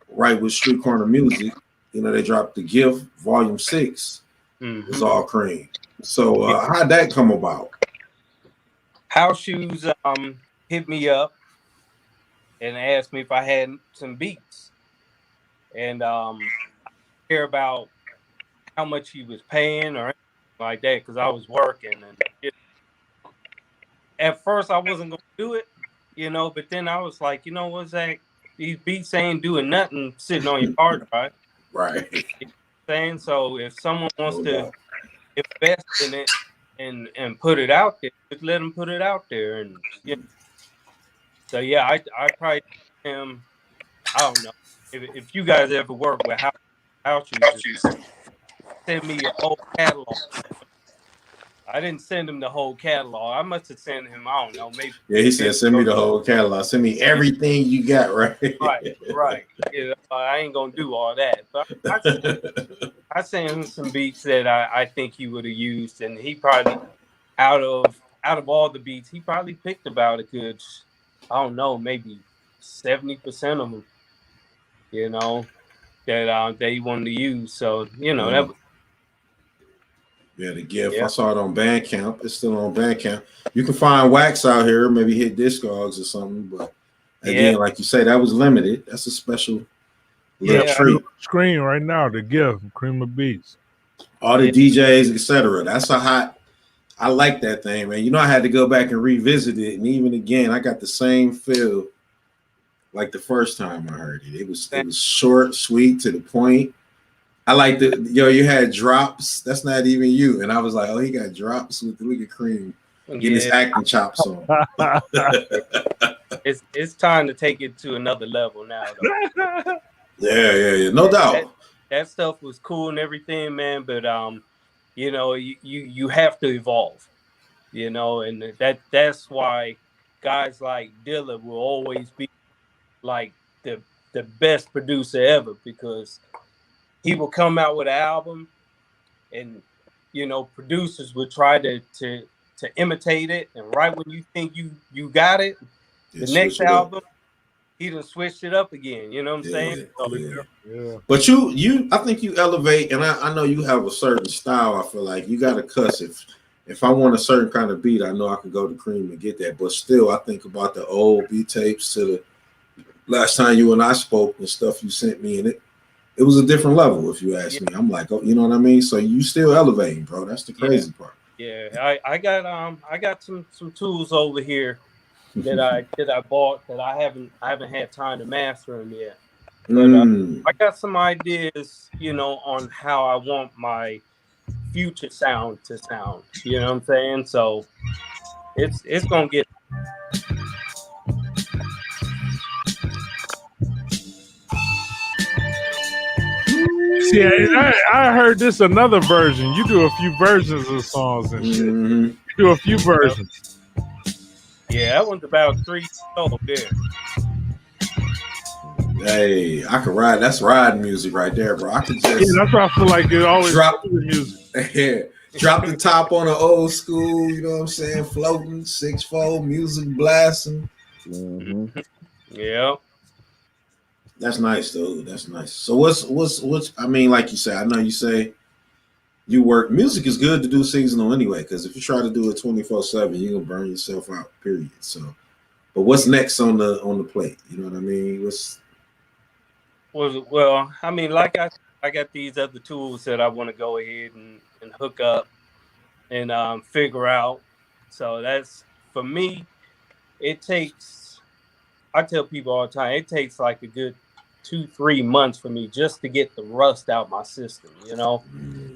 right with Street Corner Music, you know, they dropped The Gift, Volume 6. It's all cream. So how'd that come about? House Shoes hit me up and asked me if I had some beats. And I care about how much he was paying or anything like that, because I was working. And at first I wasn't gonna do it, you know, but then I was like, you know what, Zach, these beats ain't doing nothing sitting on your hard drive. Right. You know what I'm saying? So if someone wants to invest in it and put it out there, just let them put it out there. And you know. So yeah, I probably him. I don't know if you guys ever work with House Shoes, send me your whole catalog. I didn't send him the whole catalog. I must have sent him, I don't know, maybe. Yeah, he said, send me the whole catalog. Send me everything you got, right? Right. You know, I ain't going to do all that. But I sent him some beats that I think he would have used. And he probably, out of all the beats, he probably picked about a good, I don't know, maybe 70% of them, you know, that they wanted to use. So, you know, that was. Yeah, The Gift. Yeah. I saw it on Bandcamp. It's still on Bandcamp. You can find wax out here, maybe hit Discogs or something. But again, like you say, that was limited. That's a special little treat. Screen right now, The Gift, Cream of Beats. All the DJs, etc. That's a hot. I like that thing, man. You know, I had to go back and revisit it, and even again, I got the same feel like the first time I heard it. It was short, sweet, to the point. I like you had drops. That's not even you. And I was like, oh, he got drops with the Look at Cream. Getting his acting chops on. It's time to take it to another level now, though. Yeah. No doubt. That stuff was cool and everything, man. But you know, you have to evolve. You know, and that's why guys like Dilla will always be like the best producer ever, because he will come out with an album, and you know, producers would try to imitate it, and right when you think you got it, the next album he done switched it up again. You know what I'm saying? Yeah. But you I think you elevate, and I know you have a certain style. I feel like you got to cuss. If I want a certain kind of beat, I know I can go to Cream and get that. But still, I think about the old beat tapes to the last time you and I spoke and stuff you sent me, and it was a different level, if you ask me. I'm like, oh, you know what I mean? So you still elevating, bro. That's the crazy part. Yeah, I got some tools over here that I bought that I haven't had time to master them yet. But I got some ideas, you know, on how I want my future sound to sound. You know what I'm saying? So it's gonna get. See, I heard this another version. You do a few versions of songs and shit. You do a few versions. Yeah, that one's about 3 years old there. Hey, I could ride. That's riding music right there, bro. I could just. Yeah, that's why I feel like it always drop the music. Yeah, drop the top on the old school. You know what I'm saying? Floating 6/4 music blasting. Yeah. That's nice, though. That's nice. So what's I mean, like you say, I know you say you work. Music is good to do seasonal anyway, because if you try to do it 24/7, you're gonna burn yourself out. Period. So But what's next on the plate? You know what I mean? Well, I mean, like I got these other tools that I want to go ahead and hook up and figure out. So that's, for me, it takes, I tell people all the time, it takes like a good 2-3 months for me just to get the rust out my system, you know?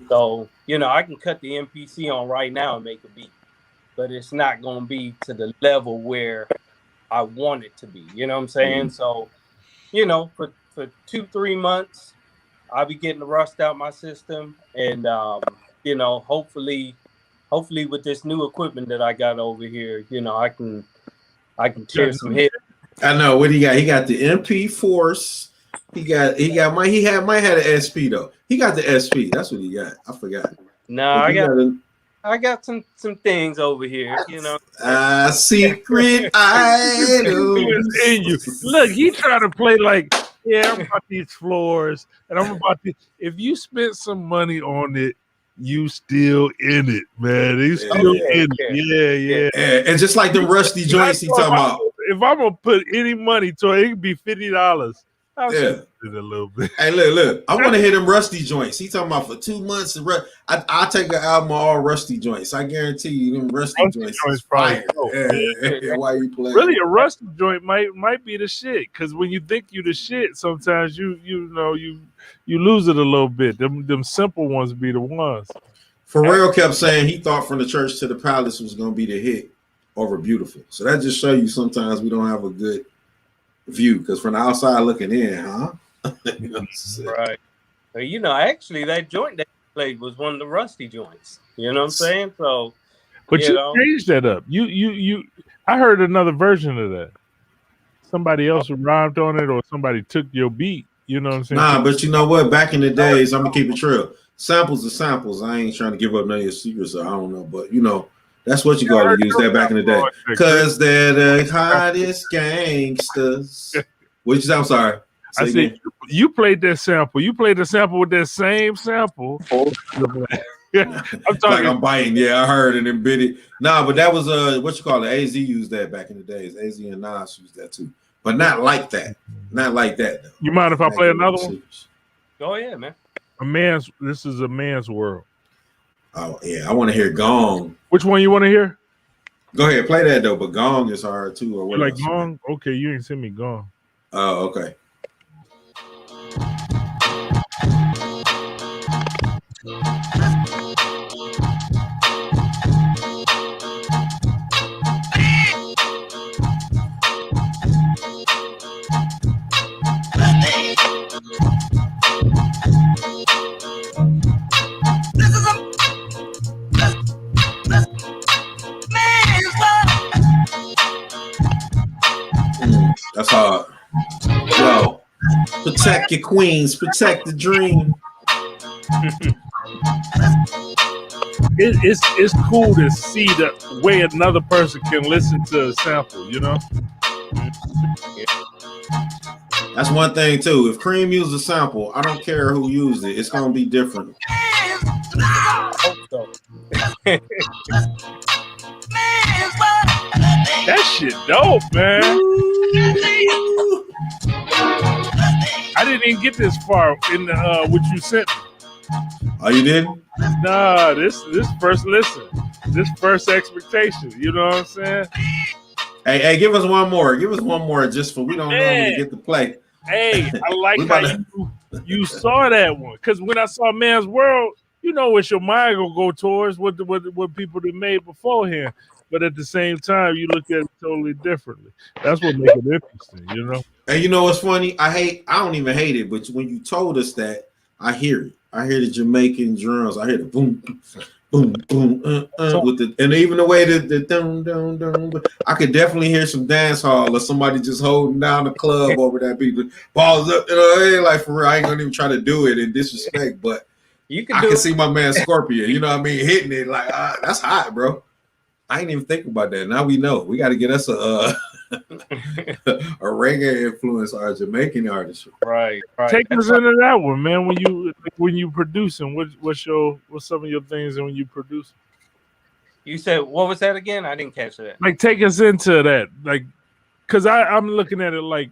So, you know, I can cut the MPC on right now and make a beat, but it's not going to be to the level where I want it to be, you know what I'm saying? So, you know, for 2-3 months, I'll be getting the rust out my system, and you know, hopefully with this new equipment that I got over here, you know, I can tear some head. I know what he got. He got the MP Force. He had an SP though. He got the SP. That's what he got. I forgot. No, I got some things over here, you know. Secret items in you. Look, he trying to play like, yeah, I'm about these floors, and I'm about to. If you spent some money on it, you still in it, man. You still in it. Yeah. And just like the rusty joints he talking about. If I'm gonna put any money to it, it could be $50. I'll it a little bit. Hey, look. I want to hit them rusty joints. He talking about for 2 months. I'll take an album of all rusty joints. I guarantee you, them rusty joints probably. Why you playing? Really, a rusty joint might be the shit. Because when you think you the shit, sometimes you lose it a little bit. Them simple ones be the ones. Pharrell kept saying he thought From the Church to the Palace was gonna be the hit over Beautiful. So that just show you sometimes we don't have a good view, because from the outside looking in, huh? You know right. Well, you know, actually that joint that he played was one of the rusty joints. You know what I'm saying? So, but you changed that up. You I heard another version of that. Somebody else rhymed on it, or somebody took your beat. You know what I'm saying? Nah, but you know what? Back in the days, I'm gonna keep it real. Samples are samples. I ain't trying to give up none of your secrets, so I don't know, but you know. That's what you gotta use that back in the day. Cause they're the hottest gangsters. Which I'm sorry. I said you played that sample. You played the sample with that same sample. I'm talking like I'm biting. Yeah, I heard it and bit it. Nah, but that was what you call it. AZ used that back in the days. AZ and Nas used that too. But not like that. Not like that though. You mind if I play another one? Go ahead, man. This is a man's world. Oh yeah, I want to hear Gong. Which one you want to hear? Go ahead, play that though. But Gong is hard too. Or what? You like Gong? Okay, you ain't send me Gong. Oh, okay. That's hard. Yo, protect your queens, protect the dream. It's cool to see the way another person can listen to a sample, you know? That's one thing too. If Cream used a sample, I don't care who used it, it's gonna be different. That shit dope, man. I didn't even get this far in the what you sent me. Oh, you didn't? Nah, this first listen, this first expectation. You know what I'm saying? Hey, give us one more. Give us one more, just for we don't normally get to play. Hey, I like how you saw that one, because when I saw Man's World, you know what your mind will go towards what people that made beforehand. But at the same time, you look at it totally differently. That's what makes it interesting, you know? And you know what's funny? I don't even hate it, but when you told us that, I hear it. I hear the Jamaican drums. I hear the boom, boom, boom, with the, and even the way the dum, dum, dum. I could definitely hear some dance hall or somebody just holding down the club over that beat. Balls up, you know, hey, like for real, I ain't gonna even try to do it in disrespect, but I can see my man Scorpion, you know what I mean, hitting it like, that's hot, bro. I ain't even think about that. Now we know. We got to get us a reggae influence or a Jamaican artist. Right. Take us into that one, man. When you producing, what's some of your things when you produce? You said what was that again? I didn't catch that. Like take us into that. Like because I'm looking at it like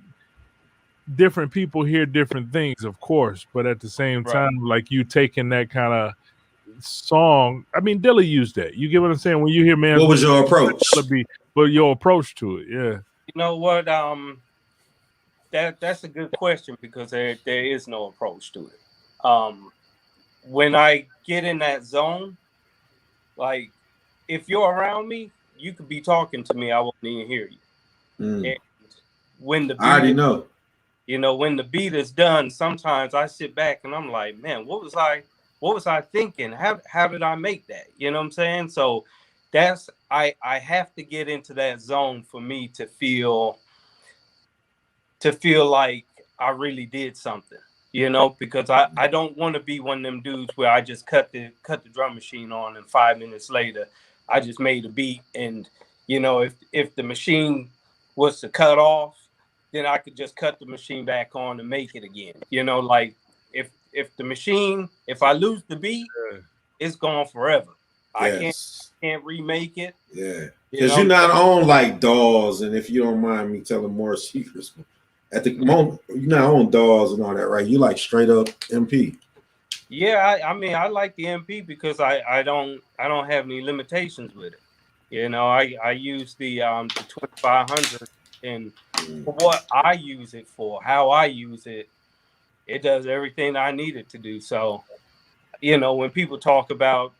different people hear different things, of course, but at the same time, like you taking that kind of song. I mean, Dilla used that. You get what I'm saying? When you hear man, what was your approach? But your approach to it, yeah. You know what? That's a good question because there is no approach to it. When I get in that zone, like if you're around me, you could be talking to me, I won't even hear you. And when the beat, I already know. You know, when the beat is done, sometimes I sit back and I'm like, man, what was I thinking? How did I make that? You know what I'm saying? So that's I have to get into that zone for me to feel like I really did something, you know, because I don't want to be one of them dudes where I just cut the drum machine on and 5 minutes later I just made a beat. And, you know, if the machine was to cut off, then I could just cut the machine back on and make it again. You know, like if I lose the beat, it's gone forever. Yes. I can't remake it. Yeah. Because you're not on like dolls, and if you don't mind me telling more secrets, at the moment you're not on dolls and all that, right? You like straight up MP. Yeah, I mean I like the MP because I don't have any limitations with it. You know, I use the 2500, and for what I use it for, how I use it, it does everything I need it to do. So, you know, when people talk about,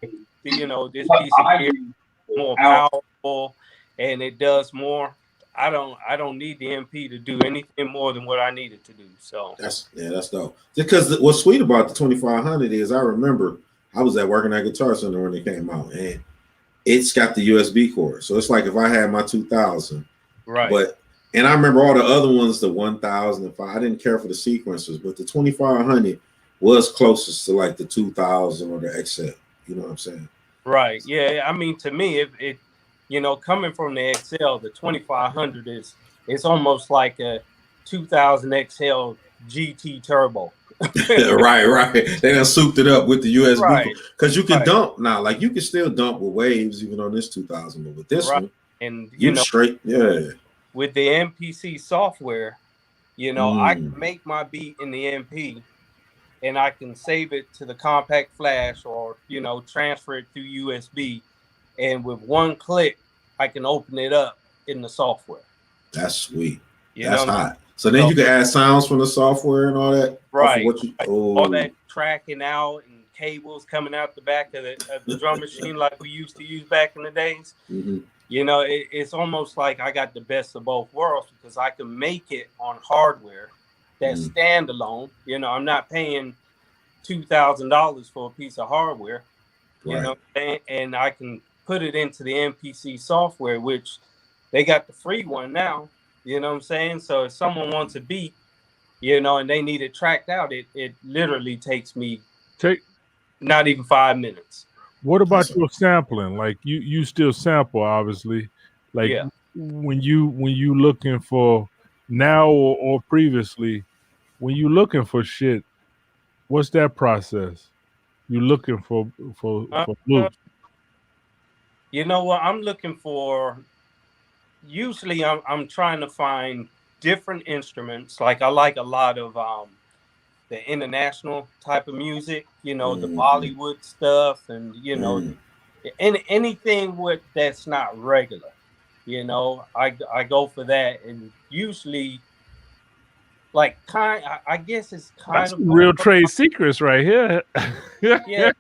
you know, this piece of gear is more powerful and it does more, I don't need the MP to do anything more than what I need it to do. So that's dope. Because what's sweet about the 2500 is I remember I was working at Guitar Center when it came out, and it's got the USB cord. So it's like if I had my 2000, right? And I remember all the other ones, the 1005. I didn't care for the sequencers, but the 2500 was closest to like the 2000 or the XL. You know what I'm saying? Right. Yeah. I mean, to me, it you know, coming from the XL, the 2500 it's almost like a 2000 XL GT turbo. right. They done souped it up with the USB because you can dump now. Like you can still dump with waves even on this 2000, but with this one, and you know, straight, with the MPC software, you know, I can make my beat in the MP and I can save it to the compact flash or, you know, transfer it through USB. And with one click, I can open it up in the software. That's sweet. You That's know? hot. So then you can add sounds from the software and all that. Right. All that tracking out and cables coming out the back of the drum machine like we used to use back in the days. You know, it's almost like I got the best of both worlds because I can make it on hardware that's standalone. You know, I'm not paying $2,000 for a piece of hardware. You know, and I can put it into the MPC software, which they got the free one now. You know what I'm saying? So if someone wants a beat, you know, and they need it tracked out, it literally takes me not even 5 minutes. What about your sampling? Like you still sample, obviously. Like when you looking for now or previously, when you looking for shit, what's that process? You looking for loops? You know what? I'm looking for. Usually, I'm trying to find different instruments. Like I like a lot of the international type of music. You know, the Bollywood stuff, and you know, anything that's not regular. You know, I go for that, and usually, like I guess it's kind of real trade secrets right here. Yeah,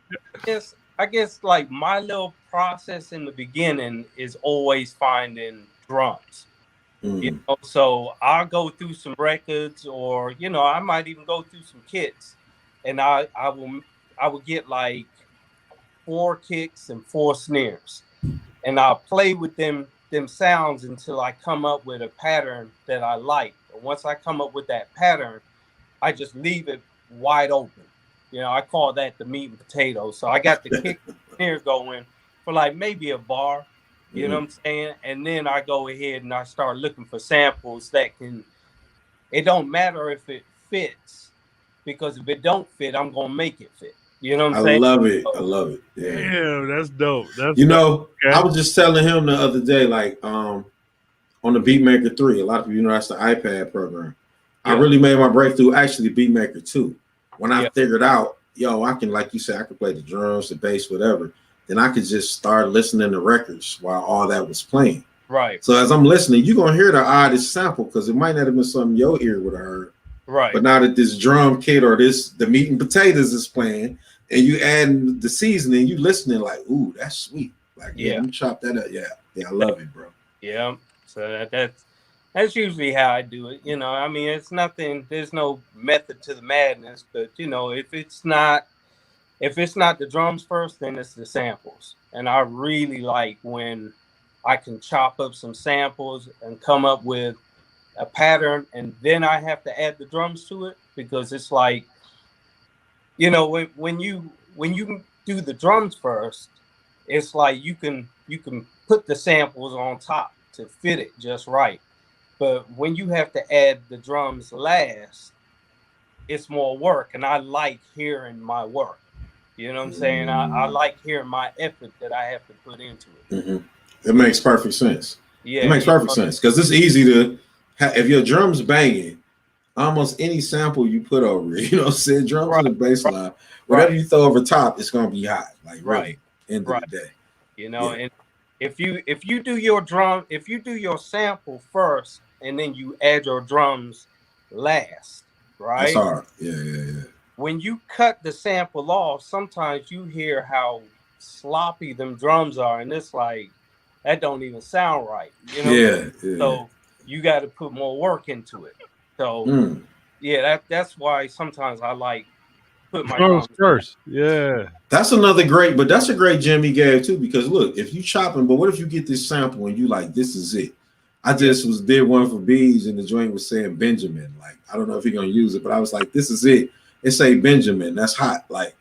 I guess like my little process in the beginning is always finding drums. You know, so I'll go through some records, or you know, I might even go through some kits, and I will get like 4 kicks and 4 snares, and I'll play with them sounds until I come up with a pattern that I like. But once I come up with that pattern, I just leave it wide open. You know, I call that the meat and potatoes. So I got the kick and snare going for like maybe a bar. You know what I'm saying? And then I go ahead and I start looking for samples that can, it don't matter if it fits, because if it don't fit, I'm going to make it fit. You know what I'm saying? I love it. Yeah, that's dope. You know, I was just telling him the other day, like, on the Beatmaker 3. A lot of people know that's the iPad program. Yeah. I really made my breakthrough actually Beatmaker 2. When I figured out, yo, I can, like you said, I could play the drums, the bass, whatever. Then I could just start listening to records while all that was playing. Right. So as I'm listening, you're gonna hear the oddest sample because it might not have been something your ear would have heard. Right. But now that this drum kit or the meat and potatoes is playing, and you add the seasoning, you listening like, ooh, that's sweet. Like, yeah, let me chop that up. Yeah, I love it, bro. Yeah. So that's usually how I do it. You know, I mean, it's nothing. There's no method to the madness. But you know, if it's not the drums first, then it's the samples. And I really like when I can chop up some samples and come up with a pattern, and then I have to add the drums to it, because it's like, you know, when you do the drums first, it's like you can put the samples on top to fit it just right. But when you have to add the drums last, it's more work, and I like hearing my work. You know what I'm saying? I like hearing my effort that I have to put into it. Mm-hmm. It makes perfect sense. Yeah, it makes perfect sense because it's easy to if your drums banging, almost any sample you put over it, you know, say drums and the bass line, whatever you throw over top, it's gonna be hot. Like really, end of the day. You know, and if you do your sample first and then you add your drums last, right? That's hard. Yeah. When you cut the sample off, sometimes you hear how sloppy them drums are, and it's like that don't even sound right. You know? Yeah. So you got to put more work into it. So that's why sometimes I like put my drums first. Yeah. That's a great gem he gave too, because look, if you chopping, but what if you get this sample and you like, this is it? I just did one for Bees and the joint was saying Benjamin. Like, I don't know if you're gonna use it, but I was like, this is it. It say Benjamin. That's hot. Like,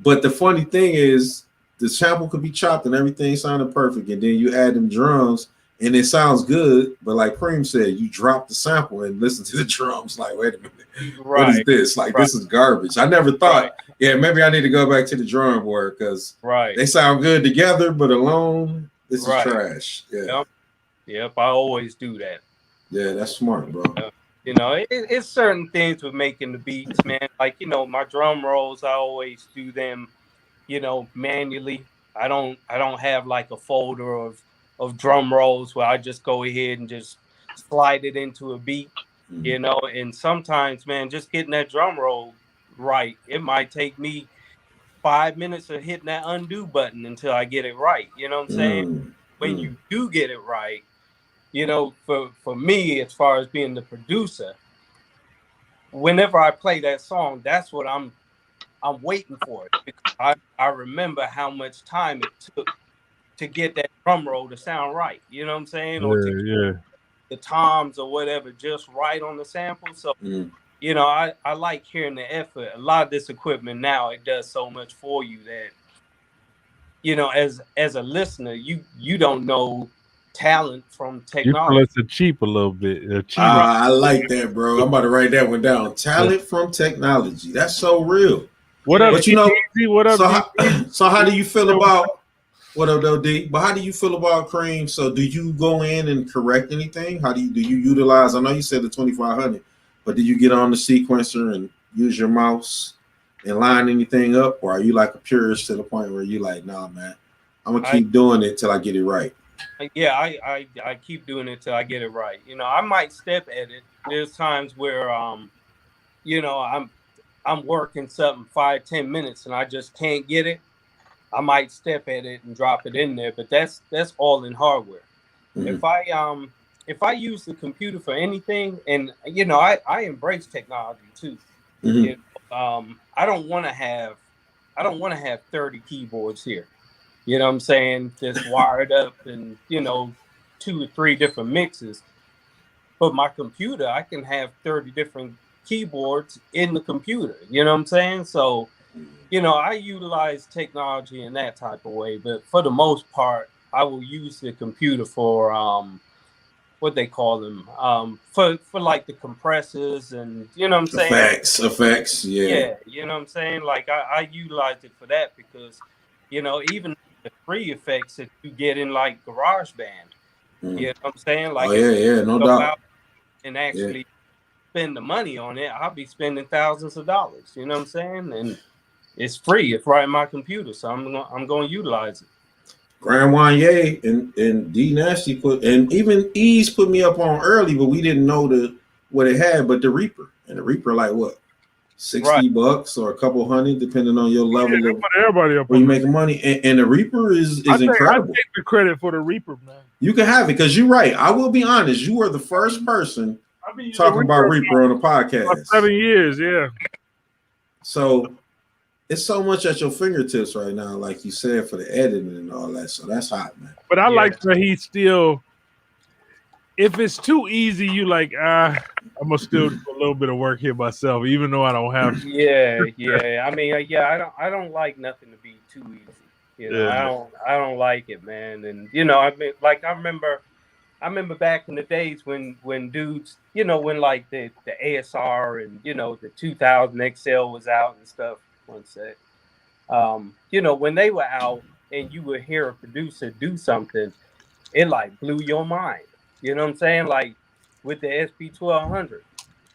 but the funny thing is the sample could be chopped and everything sounded perfect, and then you add them drums and it sounds good, but like Cream said, you drop the sample and listen to the drums. Like, wait a minute, what is this? Like, this is garbage. I never thought, maybe I need to go back to the drawing board because they sound good together, but alone, this is trash. Yeah. Yep, I always do that. Yeah, that's smart, bro. You know, it's certain things with making the beats, man. Like, you know, my drum rolls, I always do them, you know, manually. I don't have like a folder of drum rolls where I just go ahead and just slide it into a beat, you know. And sometimes, man, just getting that drum roll right, it might take me 5 minutes of hitting that undo button until I get it right. You know what I'm saying? When you do get it right, you know, for me, as far as being the producer, whenever I play that song, that's what I'm waiting for it, because I remember how much time it took to get that drum roll to sound right. You know what I'm saying? Or to get the toms or whatever just right on the sample. So, you know, I like hearing the effort. A lot of this equipment now, it does so much for you that, you know, as a listener, you don't know talent from technology. You feel it's cheap a little bit. I like that, bro. I'm about to write that one down. Talent from technology. That's so real. What up, but you know, what up? So how do you feel about what up, D? But how do you feel about Cream? So do you go in and correct anything? How do you utilize? I know you said the 2500, but do you get on the sequencer and use your mouse and line anything up, or are you like a purist to the point where you like, nah, man, I'm gonna keep doing it till I get it right? Yeah, I keep doing it till I get it right. You know, I might step at it. There's times where you know, I'm working something 5-10 minutes and I just can't get it. I might step at it and drop it in there, but that's all in hardware. If I use the computer for anything, and you know, I embrace technology too. You know, I don't want to have 30 keyboards here. You know what I'm saying? Just wired up and, you know, 2 or 3 different mixes. But my computer, I can have 30 different keyboards in the computer. You know what I'm saying? So, you know, I utilize technology in that type of way. But for the most part, I will use the computer for what they call them, for like the compressors and, you know what I'm saying? Effects, yeah. You know what I'm saying? Like I utilize it for that because, you know, even the free effects that you get in like GarageBand, You know what I'm saying? Like, no doubt. Out and actually spend the money on it, I'll be spending thousands of dollars. You know what I'm saying? And it's free. It's right in my computer, so I'm going to utilize it. Grand Wanye and D Nasty and even Ease put me up on early, but we didn't know what it had. But the Reaper, and the Reaper, like what, $60 or a couple hundred, depending on your level of everybody up where you making money. And the Reaper is incredible. I take the credit for the Reaper, man. You can have it because you're right. I will be honest. You were the first person talking about Reaper on the podcast. 7 years, yeah. So it's so much at your fingertips right now, like you said, for the editing and all that. So that's hot, man. But I like that he still, if it's too easy, you like, I'm gonna still do a little bit of work here myself, even though I don't have to. Yeah. I mean, I don't like nothing to be too easy. You know, I don't like it, man. And you know, I mean, like I remember back in the days when dudes, you know, when like the ASR and you know the 2000 XL was out and stuff. One sec. You know, when they were out and you would hear a producer do something, it like blew your mind. You know what I'm saying? Like with the SP1200,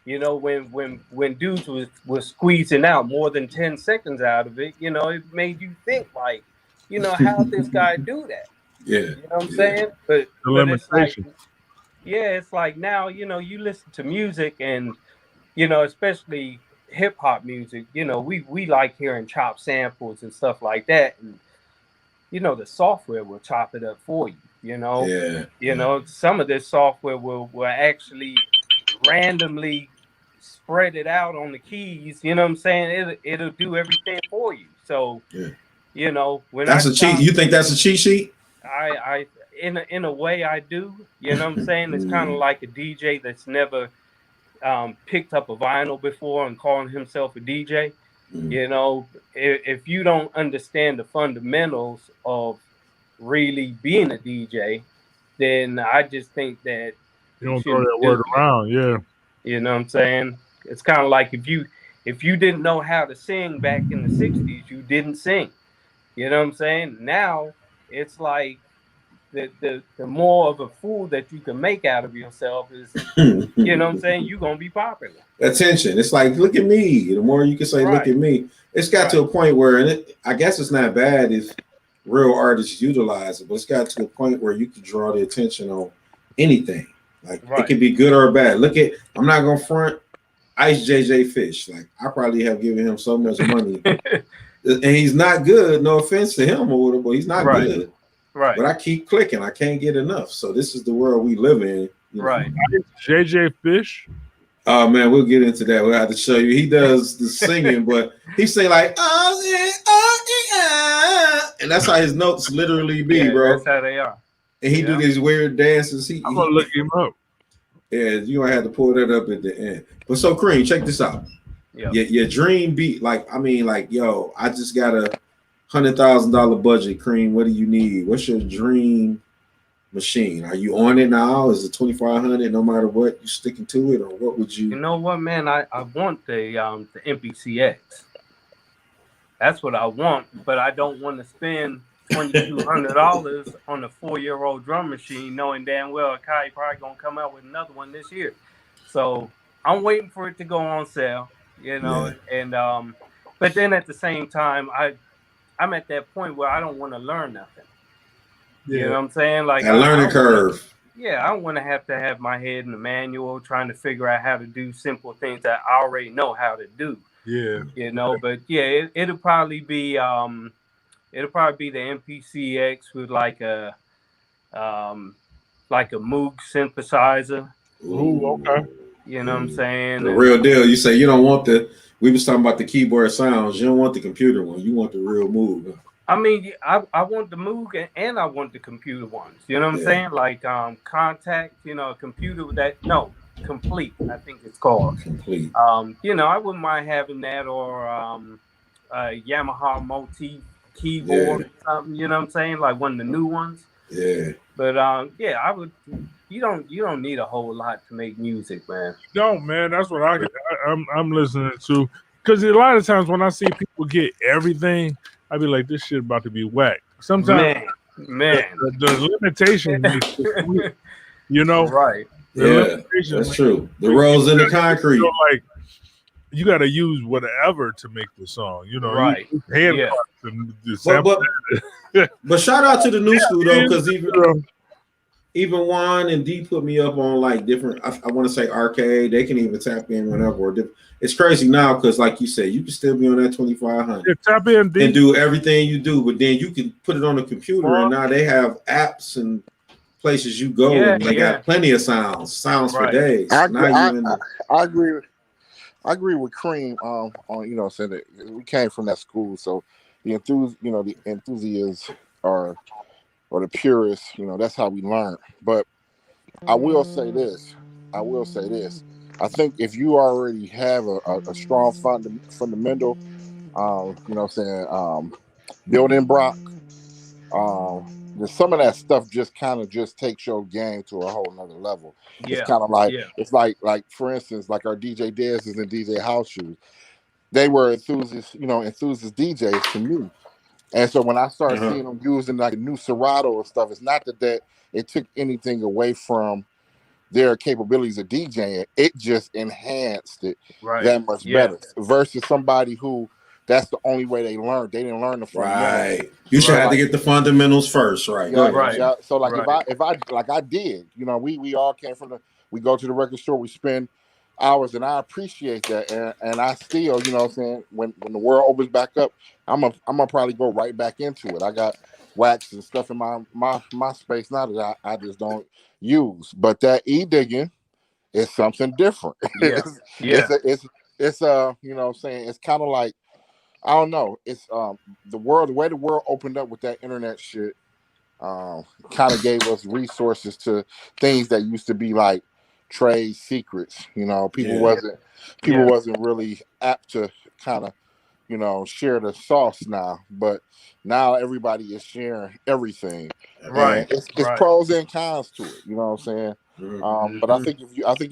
you know, when dudes was squeezing out more than 10 seconds out of it, you know, it made you think like, you know, how did this guy do that? Yeah. You know what I'm saying? But it's like, it's like now, you know, you listen to music and, you know, especially hip hop music, you know, we like hearing chop samples and stuff like that. And, you know, the software will chop it up for you, you know. You know, some of this software will actually randomly spread it out on the keys, you know what I'm saying? It'll do everything for you. So, you know, when that's a cheat. You think that's a cheat sheet? I in a way I do, you know what I'm saying? It's kind of like a DJ that's never picked up a vinyl before and calling himself a DJ. You know, if you don't understand the fundamentals of really being a DJ, then I just think that you don't throw that word around. You know what I'm saying? It's kind of like if you didn't know how to sing back in the 60s, you didn't sing. You know what I'm saying? Now it's like the more of a fool that you can make out of yourself is, you know what I'm saying, you're going to be popular. Attention. It's like, look at me. The more you can say, look at me. It's got to a point where, I guess it's not bad if real artists utilize it, but it's got to a point where you can draw the attention on anything. Like, it can be good or bad. Look at, I'm not going to front Ice JJ Fish. Like, I probably have given him so much money. And he's not good. No offense to him or whatever, but he's not good. Right. But I keep clicking. I can't get enough. So this is the world we live in. Right. JJ Fish. Oh man, we'll get into that. We'll have to show you. He does the singing, but he say like, and that's how his notes literally be, bro. That's how they are. And he do these weird dances. I'm gonna look him up. Yeah, you're gonna have to pull that up at the end. But so Cream, check this out. Your dream beat, like, I mean, like, yo, I just got a $100,000 budget, Cream. What do you need? What's your dream machine? Are you on it now? Is it 2,500? No matter what, you sticking to it, or what would you? You know what, man? I want the MPCX. That's what I want, but I don't want to spend $2,200 on a 4-year-old drum machine, knowing damn well Kai probably gonna come out with another one this year. So I'm waiting for it to go on sale, you know. And but then at the same time, I'm at that point where I don't want to learn nothing. You know what I'm saying? Like a learning curve. I don't want to have my head in the manual trying to figure out how to do simple things that I already know how to do. You know, but it'll probably be the MPCX with like a Moog synthesizer. Ooh, okay. You know what I'm saying? The real deal. You say you don't want we was talking about the keyboard sounds. You don't want the computer one. You want the real Moog. I mean, I want the Moog and I want the computer ones. You know what I'm saying? Like Contact, you know, a computer with that. No, Complete, I think it's called. Complete. You know, I wouldn't mind having that or a Yamaha multi keyboard or something. You know what I'm saying? Like one of the new ones. Yeah. But I would. You don't need a whole lot to make music, man. No, man, that's what I'm listening to. Because a lot of times when I see people get everything, I be like, this shit about to be whack. Sometimes Man. The limitation makes it sweet, you know. Right. Yeah, that's true. The roads in the concrete. Like you got to use whatever to make the song, you know. Right. Hand Yeah. parts and the sample. But shout out to the new school though, because even Juan and D put me up on like different. I want to say arcade. They can even tap in whenever. Or it's crazy now because, like you said, you can still be on that 2500. Yeah, tap in, D, and do everything you do, but then you can put it on the computer, and now they have apps and places you go, and they got plenty of sounds for days. I agree with Cream on saying that we came from that school, so the enthusiasts or the purists, that's how we learn. But I will say this. I think if you already have a strong fundamental, building block, some of that stuff just kind of just takes your game to a whole nother level. Yeah. It's kind of like it's like for instance, like our DJ Dez's and DJ House Shoes, they were enthusiast DJs to me. And so when I started seeing them using like a new Serato and stuff, it's not that it took anything away from their capabilities of DJing. It just enhanced it that much better versus somebody who that's the only way they learned. They didn't learn the fundamentals. Right. You should have to get the fundamentals first, right? Yeah. So like if I like I did, we all came from we go to the record store, we spend hours, and I appreciate that, and I still, when the world opens back up, I'm gonna probably go right back into it. I got wax and stuff in my space now that I just don't use, but that digging is something different. It's it's kind of like, I don't know, it's the way the world opened up with that internet shit kind of gave us resources to things that used to be like trade secrets. People wasn't really apt to kind of share the sauce now, but now everybody is sharing everything. Right. And it's pros and cons to it. You know what I'm saying? But I think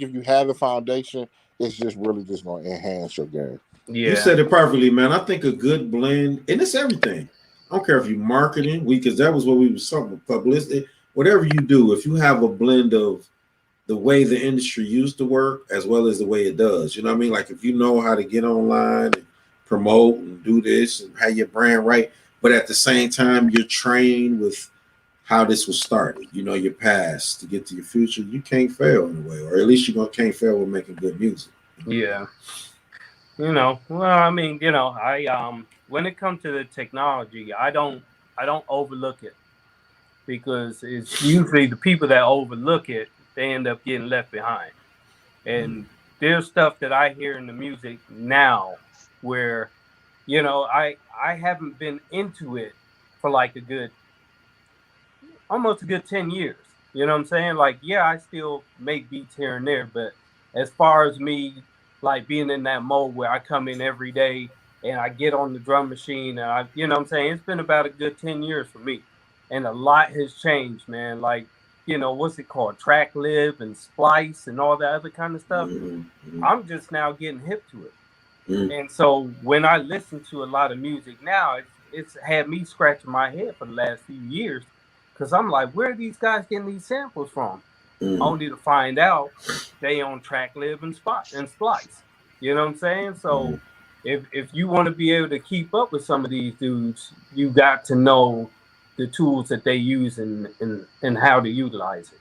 if you have the foundation, it's just really just going to enhance your game. Yeah. You said it perfectly, man. I think a good blend, and it's everything. I don't care if you marketing, because that was what we was talking about, publicity, whatever you do, if you have a blend of the way the industry used to work as well as the way it does, you know what I mean? Like if you know how to get online and promote and do this and have your brand right, but at the same time you're trained with how this was started, your past to get to your future, you can't fail in a way, or at least you can't fail with making good music. Yeah. Well, I mean, I when it comes to the technology, I don't overlook it, because it's usually the people that overlook it, they end up getting left behind. And there's stuff that I hear in the music now where, I haven't been into it for like almost a good 10 years. You know what I'm saying? Like, yeah, I still make beats here and there, but as far as me like being in that mode where I come in every day and I get on the drum machine and it's been about a good 10 years for me. And a lot has changed, man. Like, what's it called? Track Live and Splice and all that other kind of stuff. I'm just now getting hip to it. And so when I listen to a lot of music now, it's had me scratching my head for the last few years, because I'm like, where are these guys getting these samples from? Only to find out they on Track Live and Splice. You know what I'm saying? So if you want to be able to keep up with some of these dudes, you got to know the tools that they use and how to utilize it.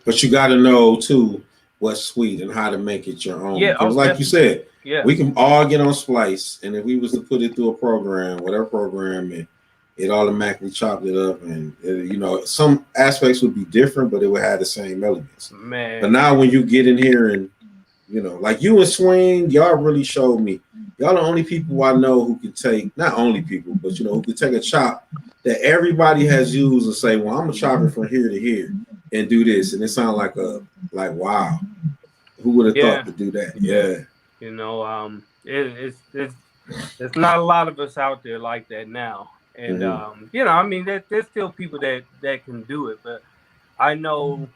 But you got to know too what's sweet and how to make it your own. Yeah, because like you said, we can all get on Splice, and if we was to put it through a program, whatever program, it automatically chopped it up, and some aspects would be different, but it would have the same elements. Man. But now when you get in here and like you and Swing, y'all really showed me. Y'all the only people I know who can take, not only people, but who can take a chop that everybody has used and say, well, I'm gonna chop it from here to here and do this, and it sounds like wow, who would have thought to do that? Yeah. It's not a lot of us out there like that now. And there's still people that can do it, but I know,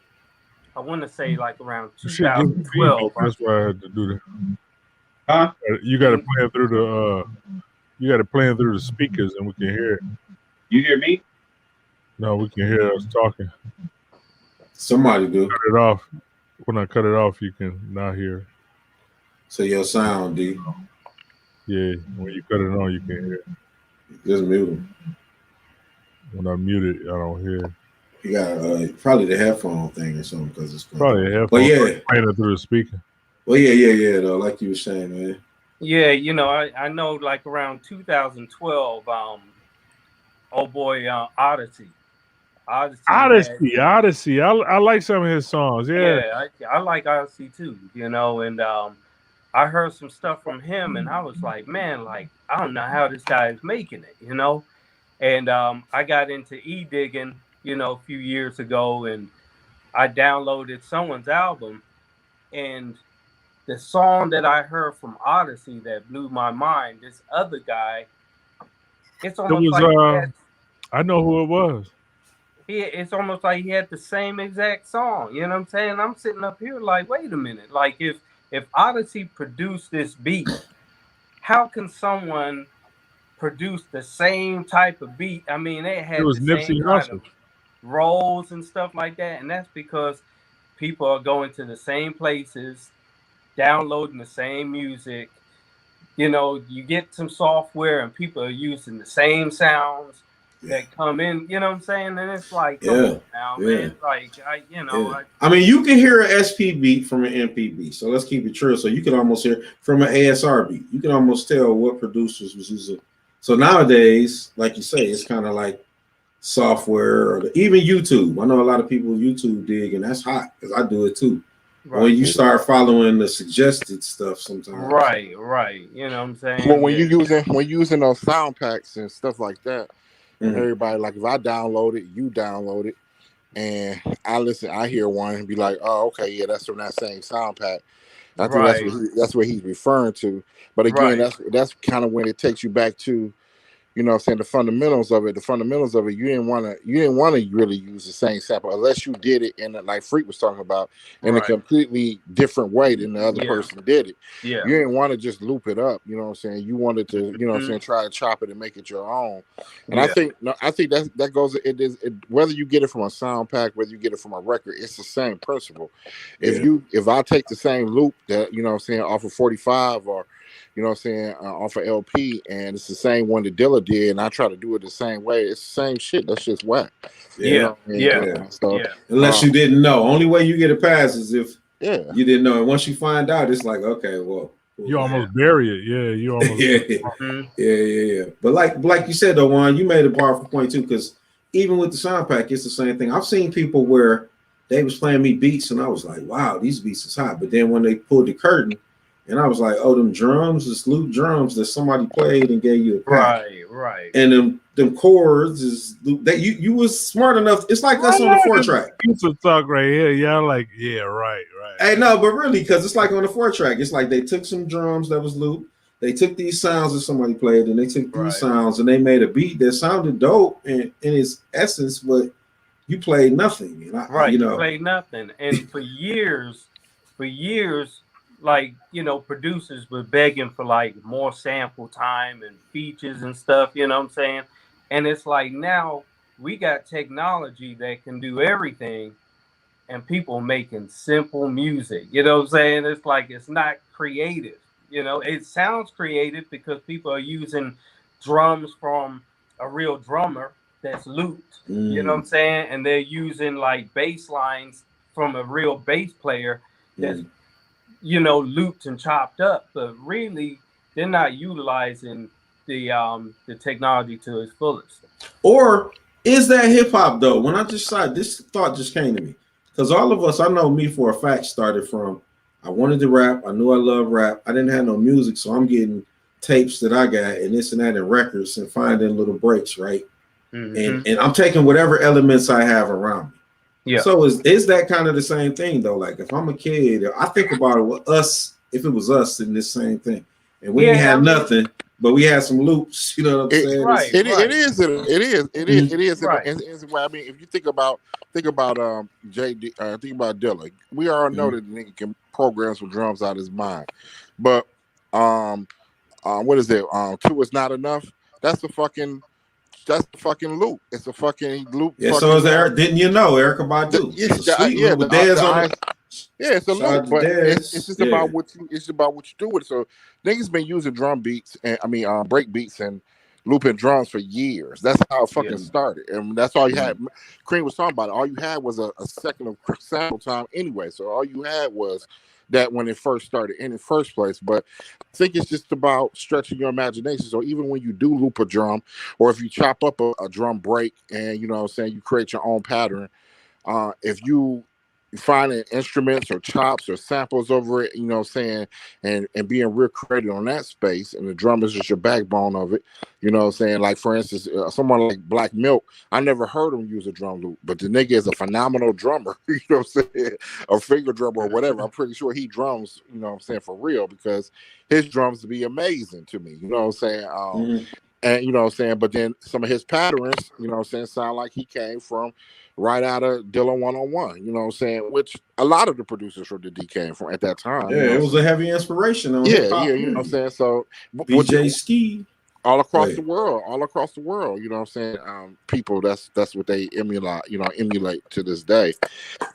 I want to say like around 2012. That's why I had to do that. Huh? You got to play it through the speakers, and we can hear it. You hear me? No, we can hear us talking. Somebody do. Cut it off. When I cut it off, you can not hear. So your sound, D. Yeah, when you cut it on, you can hear. Just mute him. When I mute it, I don't hear. You got probably the headphone thing or something because it's probably a headphone. But yeah, playing it through the speaker. Well, yeah. Though, like you were saying, man. Yeah, you know, I know, like around 2012, Odyssey. Odyssey. I like some of his songs. Yeah, I like Odyssey too. You know, and I heard some stuff from him, and I was like, man, like I don't know how this guy is making it. You know, and I got into digging, you know, a few years ago, and I downloaded someone's album, and the song that I heard from Odyssey that blew my mind, this other guy, it's almost like I know who it was. It's almost like he had the same exact song. You know what I'm saying? I'm sitting up here like, wait a minute. Like if Odyssey produced this beat, how can someone produce the same type of beat? I mean, it had the same kind of rolls and stuff like that. And that's because people are going to the same places, downloading the same music. You know, you get some software and people are using the same sounds that come in, you know what I'm saying? And it's like, come on now, man. Like, I mean, you can hear an SP beat from an MP beat. So let's keep it true. So you can almost hear from an ASR beat. You can almost tell what producers was using. So nowadays, like you say, it's kind of like software or even YouTube. I know a lot of people YouTube dig, and that's hot because I do it too. Right. When you start following the suggested stuff sometimes. Right. You know what I'm saying? Well, when you're using those sound packs and stuff like that, everybody, like if I download it, you download it, and I hear one and be like, oh, okay, yeah, that's from that same sound pack. I think that's what he's referring to. But again, that's kind of when it takes you back to, you know what I'm saying, the fundamentals of it. You didn't want to really use the same sample unless you did it in like Freak was talking about in a completely different way than the other person did it. Yeah. You didn't want to just loop it up, you know what I'm saying? You wanted to, you know what I'm saying, try to chop it and make it your own. And I think that goes whether you get it from a sound pack, whether you get it from a record, it's the same principle. If I take the same loop that, you know what I'm saying, off of 45 or you know what I'm saying, off of LP, and it's the same one that Dilla did, and I try to do it the same way. It's the same shit. That's just whack. Unless you didn't know. Only way you get a pass is if you didn't know. And once you find out, it's like, okay, well. You almost bury it. Yeah, you almost. Yeah. But like you said, though, Juan, you made a powerful point, too, because even with the sound pack, it's the same thing. I've seen people where they was playing me beats, and I was like, wow, these beats is hot. But then when they pulled the curtain, and I was like, oh, them drums, this loop drums that somebody played and gave you a pack. Right. And them chords is that you was smart enough. It's like us on the 4-track. You should talk right here. Yeah, like, right. Hey, no, but really, because it's like on the 4-track. It's like they took some drums that was loop. They took these sounds that somebody played, and they took these sounds and they made a beat that sounded dope in its essence, but you played nothing. And you played nothing. And for years, like, you know, producers were begging for like more sample time and features and stuff, you know what I'm saying? And it's like now we got technology that can do everything and people making simple music, you know what I'm saying? It's like it's not creative, you know, it sounds creative because people are using drums from a real drummer that's looped, you know what I'm saying? And they're using like bass lines from a real bass player that's you know, looped and chopped up, but really they're not utilizing the technology to its fullest. Or is that hip hop though? When I just saw this thought just came to me, because all of us, I know me for a fact, started from I wanted to rap. I knew I loved rap. I didn't have no music, so I'm getting tapes that I got and this and that and records and finding little breaks, right? And I'm taking whatever elements I have around me. Yeah. So is that kind of the same thing though? Like if I'm a kid, I think about it with us, if it was us in this same thing, and we didn't have nothing, but we had some loops. You know what I'm saying? It is. I mean, if you think about JD, think about Dilla. We all know that the nigga can program some drums out of his mind, but what is it? 2 is not enough. That's the fucking that's a fucking loop. It's a fucking loop. Yeah, so is Eric. Didn't you know Erica Badu? It's a loop, but it's just about what you. It's about what you do with it. So niggas been using drum beats and break beats and looping drums for years. That's how it fucking started, and that's all you had. Cream was talking about it. All you had was a second of sample time anyway. So all you had was that when it first started in the first place. But I think it's just about stretching your imagination. So even when you do loop a drum, or if you chop up a drum break and you create your own pattern, if you finding instruments or chops or samples over it, and being real creative on that space, and the drum is just your backbone of it, like for instance, someone like Black Milk, I never heard him use a drum loop, but the nigga is a phenomenal drummer, a finger drummer or whatever. I'm pretty sure he drums, for real, because his drums be amazing to me, and but then some of his patterns, sound like he came from right out of Dilla 101, which a lot of the producers from the D came from at that time. Yeah, it was a heavy inspiration on hip-hop. So BJ Ski. All across the world, people, that's what they emulate to this day.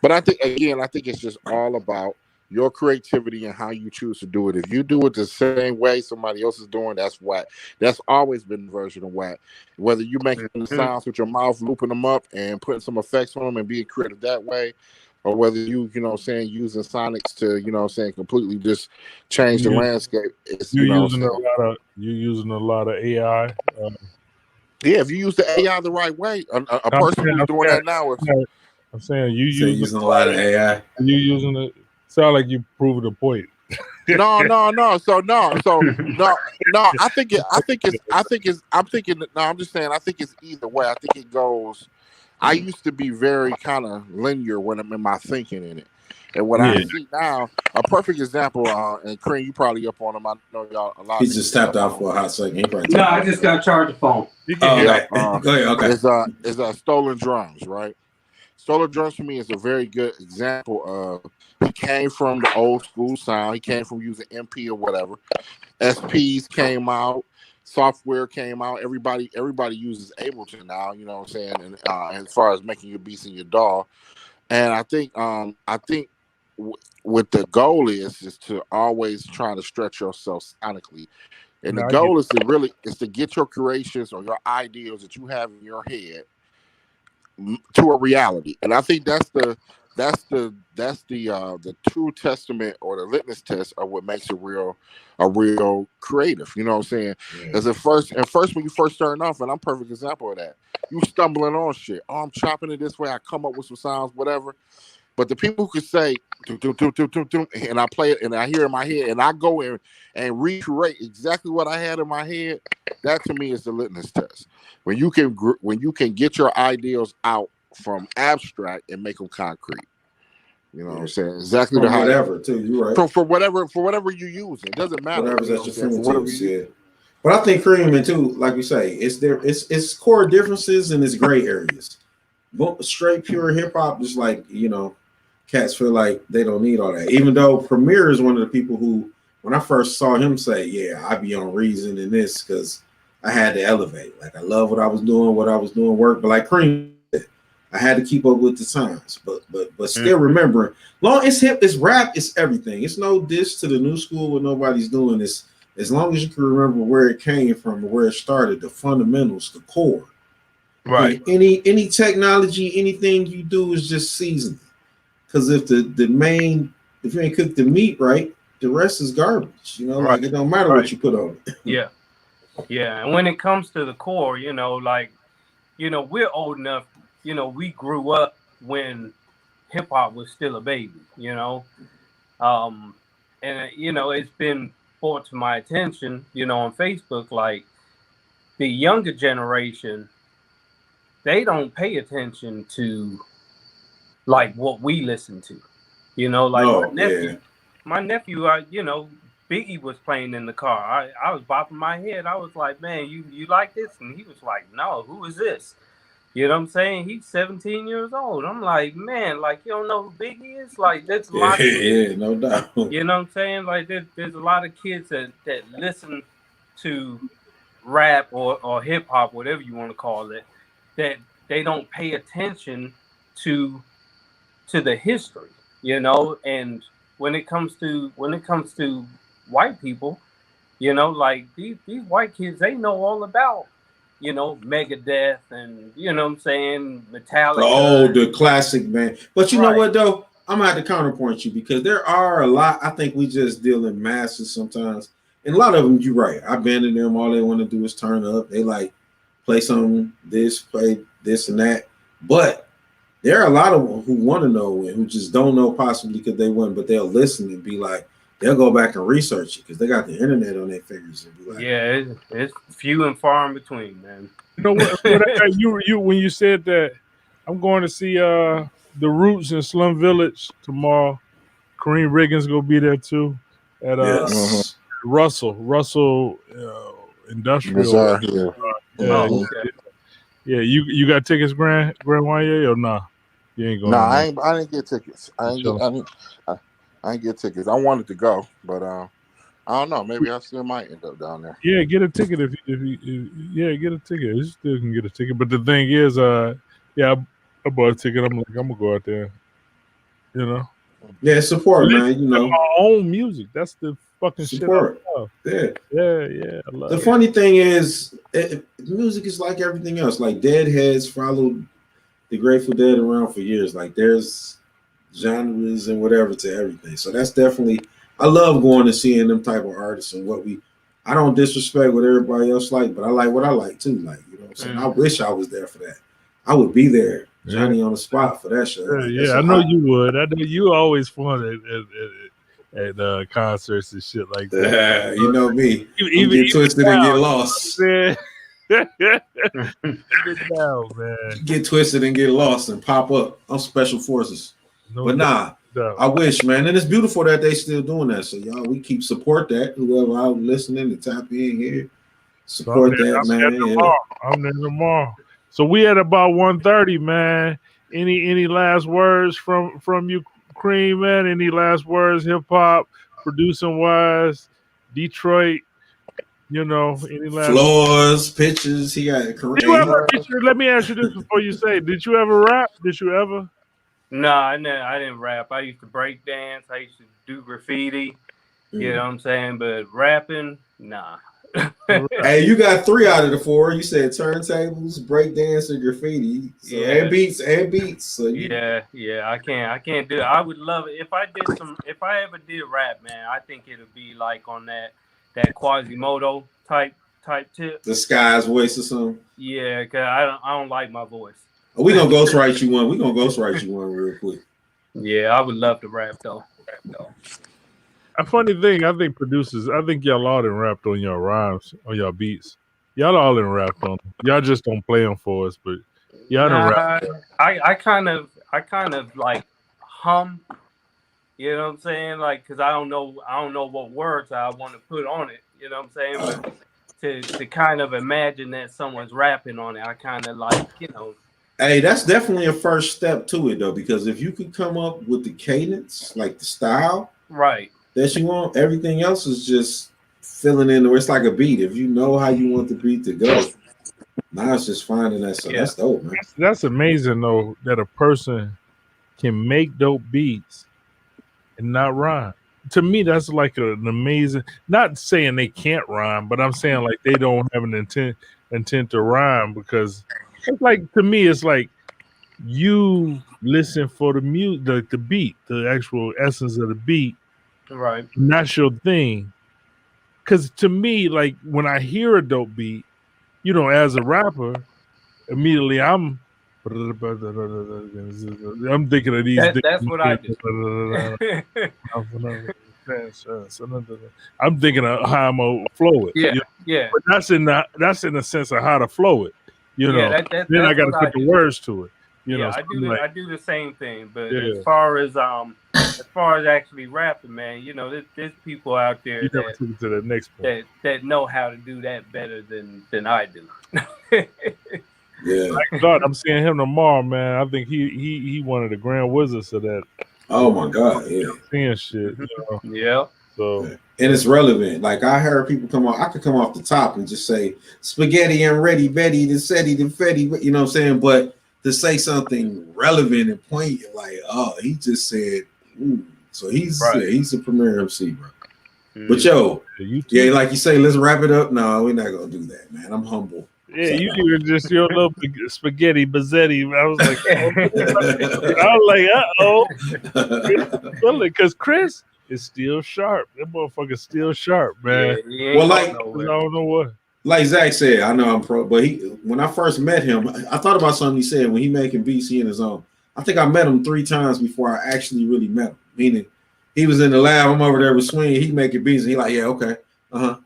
But I think it's just all about your creativity and how you choose to do it. If you do it the same way somebody else is doing, that's whack. That's always been the version of whack. Whether you making the sounds with your mouth, looping them up and putting some effects on them and being creative that way, or whether you, using sonics to, completely just change the landscape. You're using a lot of AI. If you use the AI the right way, a person who's doing that now. I'm saying using a lot of AI. You using it. Sound like you proved a point. No. I'm just saying, I think it's either way. I think it goes. I used to be very kind of linear when I'm in my thinking in it. And what I see now, a perfect example, and Cream, you probably up on him. I know y'all a lot. He just tapped out for a hot second. No, I just got to charge the phone. Okay. It's Stolen Drums, right? Stolen Drums for me is a very good example of, he came from the old school sound. He came from using MP or whatever. SPs came out. Software came out. Everybody uses Ableton now, and as far as making your beats in your DAW. And I think what the goal is to always try to stretch yourself sonically. And the goal is to get your creations or your ideas that you have in your head to a reality. And I think that's the true testament or the litmus test of what makes a real creative. You know what I'm saying? As first when you first starting off, and I'm a perfect example of that. You stumbling on shit. Oh, I'm chopping it this way. I come up with some sounds, whatever. But the people who could say, and I play it and I hear it in my head and I go in and recreate exactly what I had in my head, that to me is the litmus test. When you can get your ideas out from abstract and make them concrete. You know what I'm saying? Exactly the whatever too. You're right. For whatever you use, it doesn't matter. Whatever's at your fingertips. But I think Cream too, like we say, it's core differences and it's gray areas. Straight pure hip hop, just like cats feel like they don't need all that. Even though Premier is one of the people who, when I first saw him say, "Yeah, I be on Reason in this," because I had to elevate. Like I love what I was doing work, but like Cream, I had to keep up with the times. But still remembering, long it's hip, it's rap, it's everything. It's no diss to the new school what nobody's doing. This as long as you can remember where it came from, where it started, the fundamentals, the core. Right. And any technology, anything you do is just seasoning. Because if if you ain't cooked the meat right, the rest is garbage. Like it don't matter what you put on it. Yeah. And when it comes to the core, we're old enough. We grew up when hip hop was still a baby. And it's been brought to my attention, on Facebook, like the younger generation, they don't pay attention to like what we listen to, my nephew, Biggie was playing in the car. I was bopping my head. I was like, man, you like this? And he was like, no, who is this? You know what I'm saying? He's 17 years old. I'm like, man, like, you don't know who Biggie is? Like, there's a lot of kids, yeah, no doubt. You know what I'm saying? Like, there's a lot of kids that listen to rap or hip hop, whatever you want to call it, that they don't pay attention to the history, you know. And when it comes to white people, you know, like these white kids, they know all about, you know, Megadeth and, you know what I'm saying, Metallica. Oh, the classic, man. But you know what though? I'm gonna have to counterpoint you because there are a lot. I think we just deal in masses sometimes. And a lot of them, you're right. I've been in them. All they want to do is turn up. They like play some this, play this and that. But there are a lot of them who want to know and who just don't know possibly because they wouldn't, but they'll listen and be like, they'll go back and research it because they got the internet on their fingers. And be like, yeah, it's few and far in between, man. You know what? you when you said that, I'm going to see the Roots in Slum Village tomorrow. Kareem Riggins gonna be there too. At Russell Industrial. Yeah. You got tickets, Grand Wanye, or nah? You ain't going. No, I didn't get tickets. I didn't get tickets. I wanted to go, but I don't know. Maybe I still might end up down there. Yeah, get a ticket if get a ticket. You still can get a ticket. But the thing is, I bought a ticket. I'm gonna go out there. You know. Yeah, support, man. You know, my own music. That's the fucking support. Shit. Yeah. I love the funny thing is, music is like everything else. Like Deadheads followed the Grateful Dead around for years. Like there's genres and whatever to everything. So that's definitely. I love going and seeing them type of artists and what we. I don't disrespect what everybody else like, but I like what I like too. Like, you know what I'm saying? I wish I was there for that. I would be there. Johnny on the spot for that show. Yeah, I know you would. I know you always fun at concerts and shit like that. Yeah, you know me. Even get twisted and get lost. Man. Down, man. Get twisted and get lost and pop up. I'm special forces. But I wish, man. And it's beautiful that they still doing that. So y'all, we keep support that. Whoever out listening to tap in here, support that, man. I'm there tomorrow. So we at about 1:30, man. Any last words from you, Cream, man? Any last words, hip hop, producing wise, Detroit? You know, any last floors, pictures? He got a career. Let me ask you this before you say, did you ever rap? Did you ever? No, I didn't rap. I used to break dance. I used to do graffiti. You know what I'm saying? But rapping, nah. Hey, you got 3 out of the 4. You said turntables, breakdance, and graffiti. So, and beats. So yeah, I can't do it. I would love it if I ever did rap, man. I think it'd be like on that Quasimodo type tip. The Sky's voice or something. Yeah, cause I don't like my voice. We gonna ghostwrite you one. Real quick. Yeah, I would love to rap though. A funny thing, I think producers, y'all all done rapped on your rhymes, on your beats. Y'all all done rapped on them. Y'all just don't play them for us, but y'all done rap. I kind of like hum, you know what I'm saying? Like, cause I don't know what words I want to put on it, you know what I'm saying? But to kind of imagine that someone's rapping on it, I kind of like, you know. Hey, that's definitely a first step to it though, because if you could come up with the cadence, like the style, right, that you want, everything else is just filling in where it's like a beat. If you know how you want the beat to go, now it's just finding that. So that's dope, man. That's amazing though, that a person can make dope beats and not rhyme. To me, that's like an amazing. Not saying they can't rhyme, but I'm saying like they don't have an intent to rhyme, because it's like, to me, it's like you listen for the music, the beat, the actual essence of the beat. Right. And that's your thing. Because to me, like when I hear a dope beat, you know, as a rapper, immediately I'm thinking of these. That's what I do. I'm thinking of how I'm gonna flow it. Yeah, you know? Yeah. But that's in the sense of how to flow it. You know, then I got to put the words to it. You know, I do the same thing. But as far as actually rapping, man, you know, there's people out there that know how to do that better than I do. Yeah, I'm seeing him tomorrow, man. I think he one of the grand wizards of that. Oh my God, yeah, seeing shit. You know? Yeah. So and it's relevant. Like I heard people come on, I could come off the top and just say spaghetti and ready, Betty, the Setti, the Fetty, you know what I'm saying? But to say something relevant and poignant, like, oh, he just said, ooh. So he's a premier MC, bro. But yo, yeah, like you say, let's wrap it up. No, we're not gonna do that, man. I'm humble. Yeah, so, you even just your little spaghetti bazzetti. I was like, because Chris is still sharp. That motherfucker's still sharp, man. Yeah, well, like I don't know what. Like Zach said, I know I'm pro, but when I first met him, I thought about something he said when he making beats, he in his own. I think I met him 3 times before I actually really met him. Meaning, he was in the lab. I'm over there with Swing. He making beats, and he like, yeah, okay,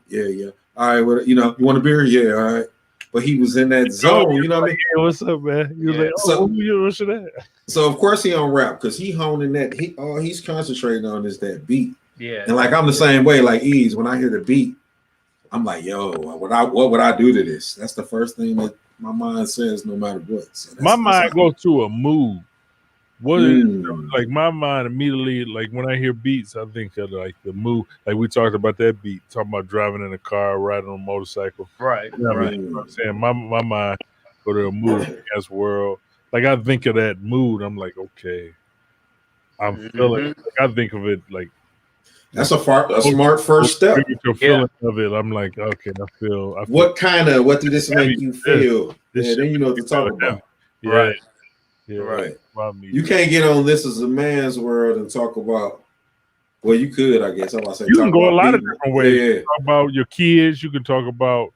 yeah. All right, well, you want a beer? Yeah, all right. But he was in that zone, you know what I mean? Hey, what's up, man? You like, what's that? So of course he on rap because he honing that. He's concentrating on that beat. Yeah. And like I'm the same way. Like Ease, when I hear the beat, I'm like, yo, what would I do to this? That's the first thing that my mind says, no matter what. So my mind goes to a mood. What is like my mind immediately, like when I hear beats, I think of like the mood. Like we talked about that beat, talking about driving in a car, riding on a motorcycle. Right. You know what I mean? You know what I'm saying? My mind go to a mood as world. Like I think of that mood, I'm like, okay. I'm feeling like I think of it like that's a smart first step. Your feeling of it, I'm like, okay, I feel what did this make you feel? Yeah, then you know what to talk about. Yeah. Right. Yeah, right. You can't get on This Is a Man's World and talk about. Well, you could, I guess. You can go a lot of different ways. Yeah. You can talk about your kids. You can talk about,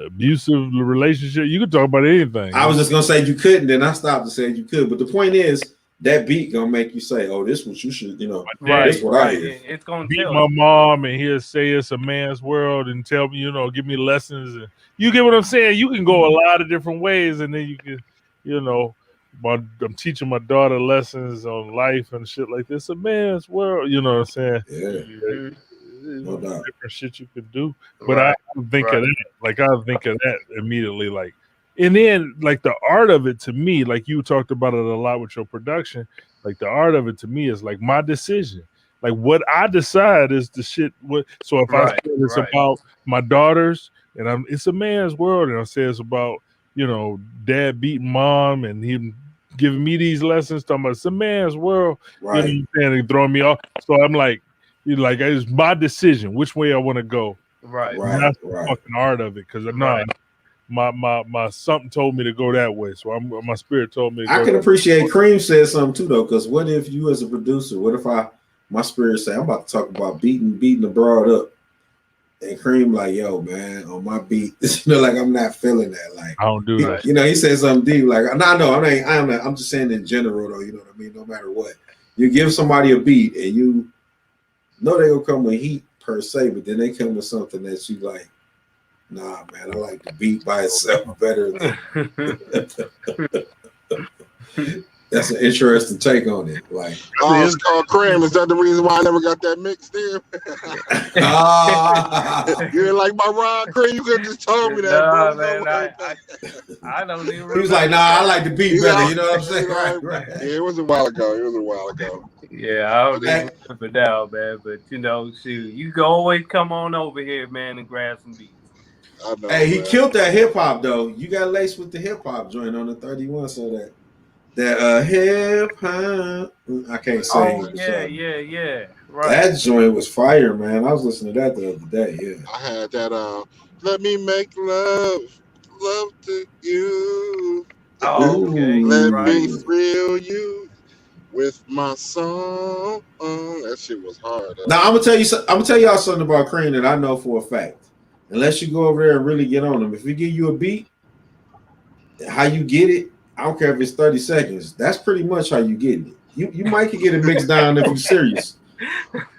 abusive relationship. You can talk about anything. I was just gonna say you couldn't, then I stopped to say you could. But the point is, that beat gonna make you say, "Oh, this what you should," That's what I hear. It's gonna beat my mom, and he'll say it's a man's world, and tell me, give me lessons. And you get what I'm saying? You can go a lot of different ways, and then you can, I'm teaching my daughter lessons on life and shit like this. A man's world, you know what I'm saying? Yeah. No doubt. Different shit you could do, but I think of that. Like I think of that immediately, like. And then, like, the art of it to me, like you talked about it a lot with your production, like the art of it to me is like my decision. Like what I decide is the shit. So if I say it's about my daughters and it's a man's world, and I say it's about, dad beating mom and him giving me these lessons, talking about it's a man's world, and throwing me off. So I'm like, it's my decision which way I want to go. Right. That's the fucking art of it, because my something told me to go that way, so my spirit told me. I can appreciate Cream said something too, though, because what if you as a producer, what if my spirit say I'm about to talk about beating the broad up, and Cream like, yo man, on my beat, like I'm not feeling that. Like I don't do that. He said something deep. Like I'm just saying in general though. You know what I mean? No matter what, you give somebody a beat and you know they gonna come with heat per se, but then they come with something that you like. Nah, man, I like the beat by itself better. That's an interesting take on it. Like, it's called Cream. Is that the reason why I never got that mixed in? You didn't like my rhyme, Cream? You could have just told me that. Nah, man, I don't even remember. He was like, nah, I like the beat better. You know what I'm saying? Right. Yeah, it was a while ago. Yeah, I don't even remember now, man. But, shoot, you can always come on over here, man, and grab some beats. Know, hey, he killed that hip hop though. You got laced with the hip hop joint on the 31, so that hip hop. I can't say. Oh yeah. Right. That joint was fire, man. I was listening to that the other day. Yeah. I had that. Let me make love to you. Oh, okay. Let me thrill you with my song. That shit was hard. Now I'm gonna tell y'all something about Cream that I know for a fact. Unless you go over there and really get on them. If we give you a beat, how you get it, I don't care if it's 30 seconds. That's pretty much how you get it. You might get it mixed down if you're serious.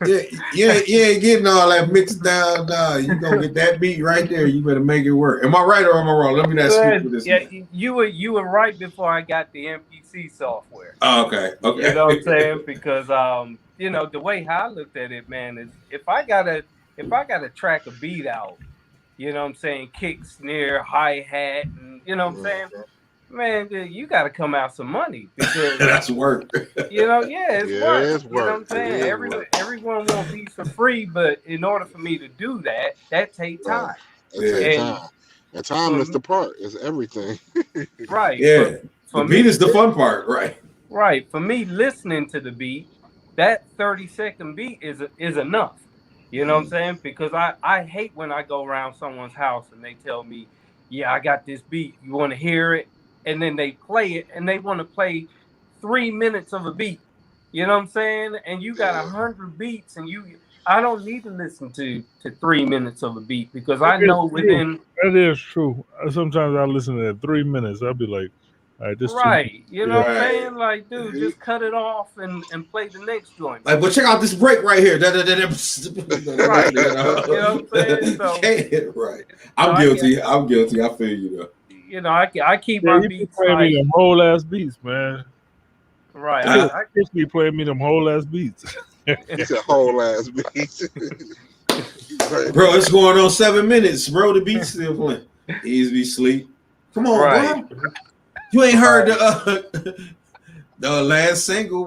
You ain't getting all that mixed down. Nah, you gonna get that beat right there. You better make it work. Am I right or am I wrong? Let me not speak for this. Yeah, you were right before I got the MPC software. Oh, okay. You know what I'm saying? Because the way how I looked at it, man, is if I gotta track a beat out. You know what I'm saying? Kick, snare, hi-hat, and you know what I'm saying? Man, you got to come out some money because that's work. You know, it's work. It's You know what I'm saying? Everyone won't be for free, but in order for me to do that, that takes time. It takes time. And time is the part. It's everything. Right. Yeah. For the beat me, is the fun part, right? Right. For me, listening to the beat, that 30-second beat is enough. You know what I'm saying? Because I hate when I go around someone's house and they tell me, yeah, I got this beat. You want to hear it? And then they play it and they want to play 3 minutes of a beat. You know what I'm saying? And you got 100 beats and I don't need to listen to 3 minutes of a beat because I know within. That is true. Sometimes I listen to that 3 minutes. I'll be like, all right, this right. You know what I'm saying? Like, dude, just cut it off and play the next joint. Like, but check out this break right here. Right. You know what I'm saying? Right. I'm guilty. I feel you though. You know, I keep my beats playing me them whole ass beats, man. Right. I be playing me them whole ass beats. It's a whole ass beats. Bro, it's going on 7 minutes, bro. The beat's still playing. Easy sleep. Come on, bro. You ain't heard the last single.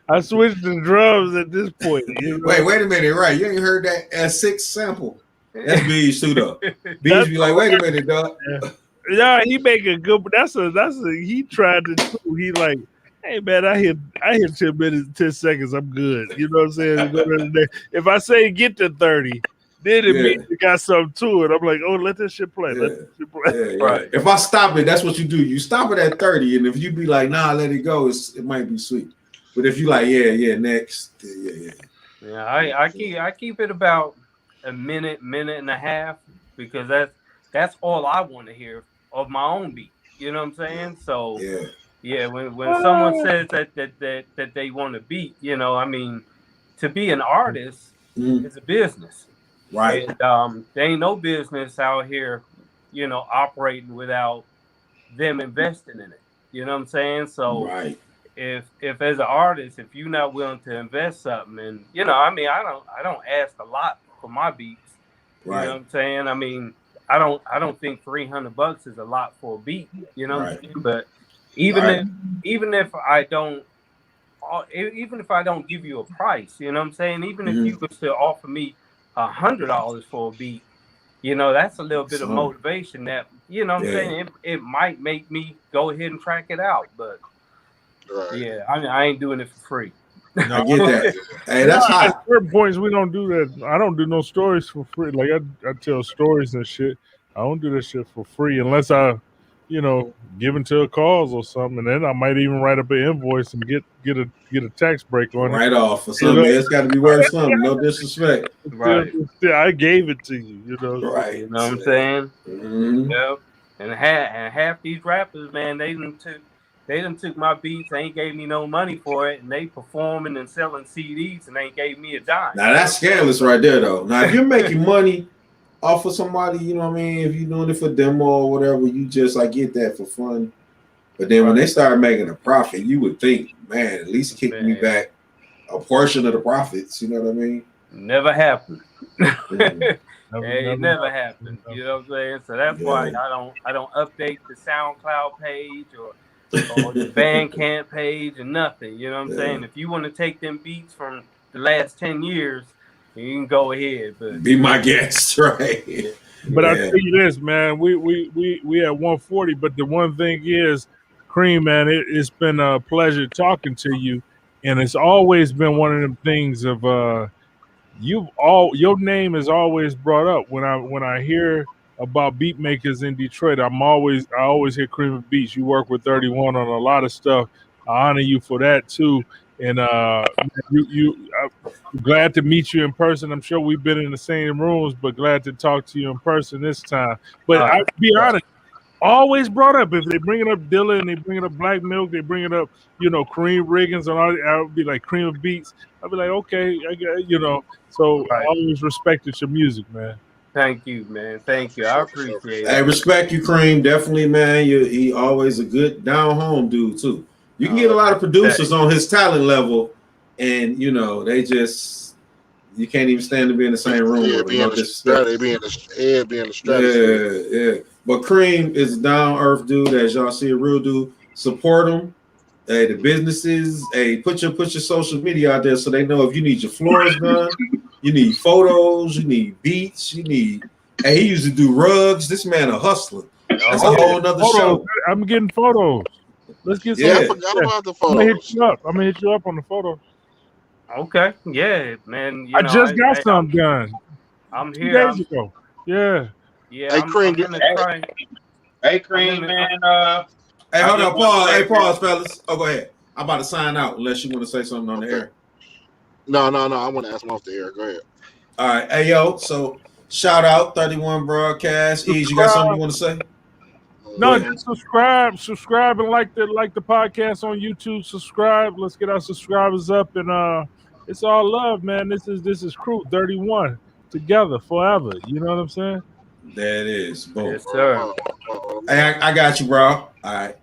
I switched the drums at this point. You know? Wait a minute, right? You ain't heard that S6 sample? That's B's too though. B's be like, wait a minute, dog. Yeah, he make a good. That's a. He tried to do. He like, hey man, I hit 10 minutes, 10 seconds. I'm good. You know what I'm saying? If I say get to 30, then it means you got something to it. I'm like, oh, let this shit play. Let this shit play. Right. If I stop it, that's what you do. You stop it at 30, and if you be like, nah, let it go, it might be sweet. But if you like, next, Yeah, I keep it about a minute and a half because that's all I want to hear of my own beat. You know what I'm saying? So when someone says that they want to beat, you know, I mean, to be an artist is a business. Right. And there ain't no business out here, you know, operating without them investing in it. You know what I'm saying? So if as an artist, if you're not willing to invest something, and you know, I mean, I don't ask a lot for my beats. Right. You know what I'm saying? I mean, I don't think $300 is a lot for a beat. You know what I'm saying? But even if I don't give you a price, you know what I'm saying? Even if you could still offer me $100 for a beat, you know, that's a little bit of motivation that, you know what I'm saying? It might make me go ahead and track it out, but I ain't doing it for free. I get that. Hey, that's hot. At certain points, we don't do that. I don't do no stories for free. Like I tell stories and shit. I don't do that shit for free unless I, you know, give into a cause or something, and then I might even write up an invoice and get a tax break on it. Right off or something. It's got to be worth something. No disrespect. Right. I gave it to you. You know. Right. You know what I'm saying? Mm-hmm. Yep. And half these rappers, man, they done took my beats, ain't gave me no money for it, and they performing and selling CDs and ain't gave me a dime. Now that's scandalous right there, though. Now if you're making money off of somebody, you know what I mean? If you're doing it for demo or whatever, you just like get that for fun. But then when they start making a profit, you would think, man, at least kick me back a portion of the profits. You know what I mean? Never happened. It never happened. You know what I'm saying? So that's why I don't update the SoundCloud page or the Bandcamp page or nothing. You know what I'm saying? If you want to take them beats from the last 10 years, you can go ahead, but be my guest, right? But I'll tell you this, man, we at 140, but the one thing is, Cream, man, it's been a pleasure talking to you, and it's always been one of them things of your name is always brought up when I hear about beat makers in Detroit. I always hear Cream of Beats. You work with 31 on a lot of stuff. I honor you for that too. And I'm glad to meet you in person. I'm sure we've been in the same rooms, but glad to talk to you in person this time. But I'll be honest, always brought up. If they bring it up Dilla and they bring it up Black Milk, they bring it up, you know, Cream Riggins, and I'll be like Cream of Beats. I'll be like, okay, I get, you know. So I always respected your music, man. Thank you, man. Thank you. I appreciate it. Hey, respect you, Cream. Definitely, man. He always a good down home dude too. You can get a lot of producers on his talent level, and you know they just you can't even stand to be in the same room. Be in the stratosphere. Yeah. But Cream is a down earth dude, as y'all see a real dude. Support him. Hey, the businesses. Hey, put your social media out there so they know if you need your floors done, you need photos, you need beats, you need. Hey, he used to do rugs. This man a hustler. That's a whole nother show. I'm getting photos. Let's get some. Yeah, I forgot about the photos. I'm gonna hit you up on the photos. Okay, yeah, man. I just got some done. I'm here. 2 days ago. Yeah. Yeah. Hey, Cream. Hey, Cream, man. Hey, hold on, pause. Hey, pause, fellas. Oh, go ahead. I'm about to sign out unless you want to say something on the air. No. I want to ask him off the air. Go ahead. All right. Hey, yo. So, shout out 31 Broadcast. Ease, you got something you want to say? No, just subscribe, and like the podcast on YouTube. Subscribe. Let's get our subscribers up, and it's all love, man. This is Crew 31 together forever. You know what I'm saying? There it is. Boom. Yes, sir. Hey, I got you, bro. All right.